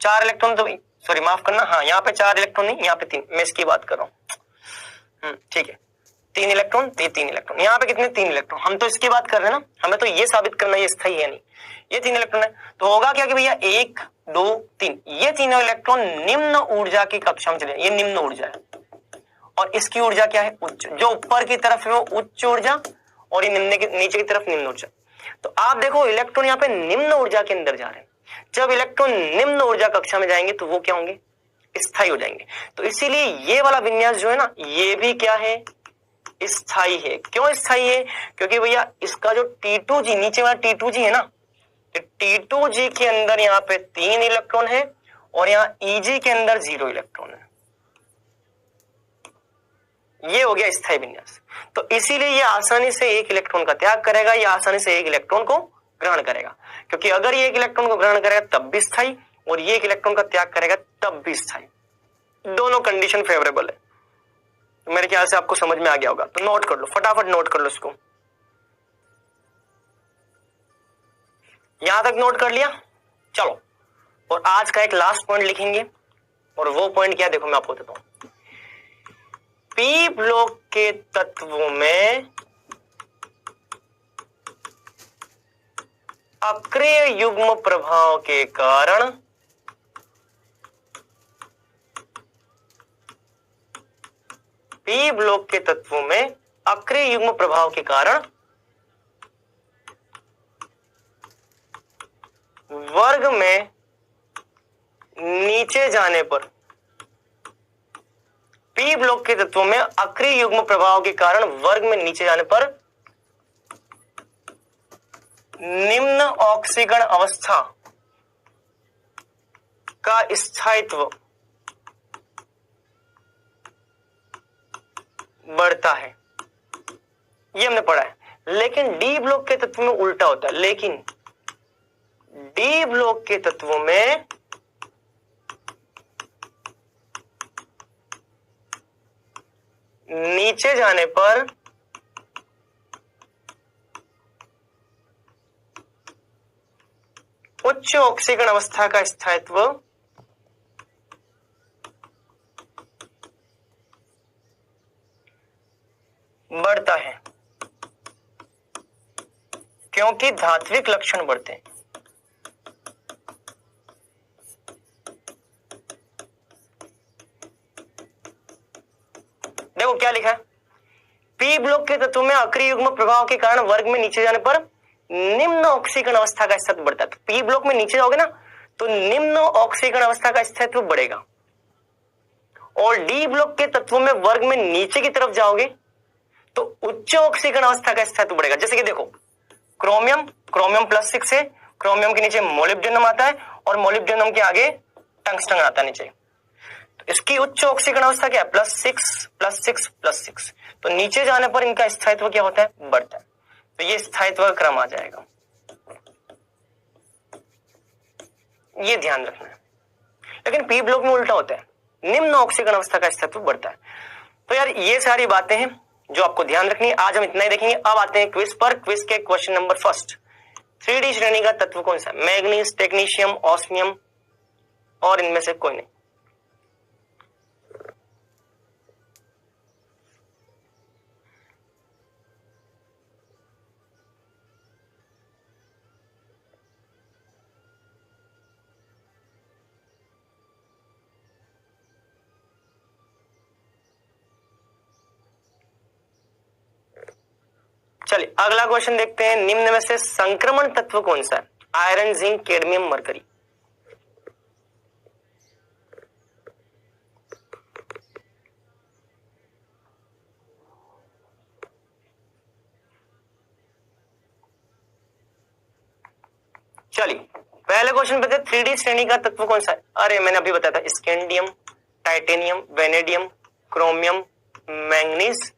4 इलेक्ट्रॉन, तो सॉरी माफ करना, हाँ यहाँ पे 4 इलेक्ट्रॉन नहीं, यहाँ पे 3, मैं इसकी बात कर रहा हूं, ठीक है 3 इलेक्ट्रॉन, ये 3 इलेक्ट्रॉन, यहाँ पे कितने 3 इलेक्ट्रॉन, हम तो इसकी बात कर रहे हैं ना, हमें तो ये साबित करना ये स्थायी है नहीं, ये 3 इलेक्ट्रॉन है। तो होगा क्या कि भैया 1 2 3 ये तीनों इलेक्ट्रॉन निम्न ऊर्जा की कक्षा में चले, ये निम्न ऊर्जा है और इसकी ऊर्जा क्या है उच्च, जो ऊपर की तरफ है वो उच्च ऊर्जा और ये नीचे की तरफ निम्न ऊर्जा। तो आप देखो इलेक्ट्रॉन यहाँ पे निम्न ऊर्जा के अंदर जा रहे हैं, जब इलेक्ट्रॉन निम्न ऊर्जा कक्षा में जाएंगे तो वो क्या होंगे, स्थायी हो जाएंगे। तो इसीलिए ये वाला विन्यास जो है ना ये भी क्या है, स्थायी है। क्यों स्थायी है, क्योंकि भैया इसका जो T2G नीचे वाला T2G है ना, T2G के अंदर यहाँ पे 3 इलेक्ट्रॉन है और यहाँ EG के अंदर 0 इलेक्ट्रॉन है, ये हो गया स्थायी विन्यास। तो इसीलिए ये आसानी से एक इलेक्ट्रॉन का त्याग करेगा, या आसानी से एक इलेक्ट्रॉन को ग्रहण करेगा, क्योंकि अगर ये एक इलेक्ट्रॉन को ग्रहण करेगा तब भी स्थायी और ये एक इलेक्ट्रॉन का त्याग करेगा तब भी स्थायी, दोनों कंडीशन फेवरेबल है। तो मेरे ख्याल से आपको समझ में आ गया होगा, तो नोट कर लो, फटाफट नोट कर लो इसको। यहां तक नोट कर लिया, चलो और आज का एक लास्ट पॉइंट लिखेंगे, और वो पॉइंट क्या देखो मैं आपको बताता हूं। पी ब्लॉक के तत्वों में अक्रिय युग्म प्रभाव के कारण पी ब्लॉक के तत्वों में अक्रिय युग्म प्रभाव के कारण वर्ग में नीचे जाने पर, पी ब्लॉक के तत्वों में अक्रिय युग्म प्रभाव के कारण वर्ग में नीचे जाने पर निम्न ऑक्सीकरण अवस्था का स्थायित्व बढ़ता है, ये हमने पढ़ा है। लेकिन डी ब्लॉक के तत्व में उल्टा होता है, लेकिन डी ब्लॉक के तत्वों में नीचे जाने पर उच्च ऑक्सीकरण अवस्था का स्थायित्व बढ़ता है, क्योंकि धात्विक लक्षण बढ़ते हैं। देखो क्या लिखा है, पी ब्लॉक के तत्व में अक्रिय युग्म प्रभाव के कारण वर्ग में नीचे जाने पर निम्न ऑक्सीकरण अवस्था का स्थायित्व बढ़ता है। तो पी ब्लॉक में नीचे जाओगे ना तो निम्न ऑक्सीकरण अवस्था का स्थायित्व बढ़ेगा, और डी ब्लॉक के तत्वों में वर्ग में नीचे की तरफ जाओगे तो उच्च ऑक्सीकरण अवस्था का स्थायित्व बढ़ेगा। जैसे कि देखो क्रोमियम, क्रोमियम +6 है, क्रोमियम के नीचे मोलिब्डेनम आता है और मोलिब्डेनम के आगे टंगस्टन आता है नीचे, तो इसकी उच्च ऑक्सीकरण अवस्था क्या है, +6 तो नीचे जाने पर इनका स्थायित्व क्या होता है, बढ़ता है। तो ये स्थायित्व का क्रम आ जाएगा, ये ध्यान रखना है। लेकिन पी ब्लॉक में उल्टा होता है, निम्न ऑक्सीकरण अवस्था का स्थायित्व बढ़ता है। तो यार ये सारी बातें हैं जो आपको ध्यान रखनी है। आज हम इतना ही देखेंगे। अब आते हैं क्विज पर। क्विज के क्वेश्चन नंबर फर्स्ट, 3D श्रेणी का तत्व कौन सा है, मैग्नीज, टेक्नीशियम, ऑस्मियम और इनमें से कोई नहीं। चलिए अगला क्वेश्चन देखते हैं, निम्न में से संक्रमण तत्व कौन सा है? Iron, zinc, cadmium, mercury. चलिए पहले क्वेश्चन पे 3D श्रेणी का तत्व कौन सा है? अरे मैंने अभी बताया था, scandium, titanium, vanadium, chromium, manganese,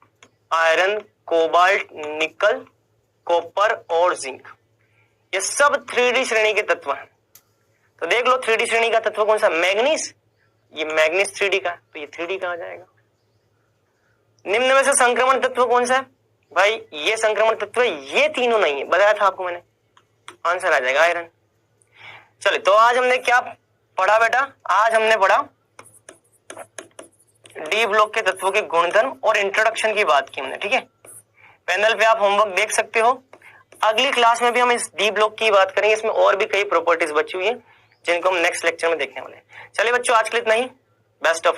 iron, cobalt, निकल, कॉपर और जिंक, ये सब 3D श्रेणी के तत्व हैं। तो देख लो 3D श्रेणी का तत्व कौन सा? मैंगनीज, ये मैंगनीज 3D का, तो ये 3D का आ जाएगा। निम्न में से संक्रमण तत्व कौन सा है? भाई ये संक्रमण तत्व, ये तीनों नहीं है, बताया था आपको मैंने, आंसर आ जाएगा आयरन। चलिए तो आज हमने क्या पढ़ा बेटा? आज हमने पढ़ा डी ब्लॉक के तत्वों के गुणधर्म और इंट्रोडक्शन की बात की हमने, ठीक है। पैनल पे आप होमवर्क देख सकते हो। अगली क्लास में भी हम इस डी ब्लॉक की बात करेंगे, इसमें और भी कई प्रॉपर्टीज बची हुई है जिनको हम नेक्स्ट लेक्चर में देखने वाले हैं। चलिए बच्चों आज के लिए इतना ही, बेस्ट ऑफ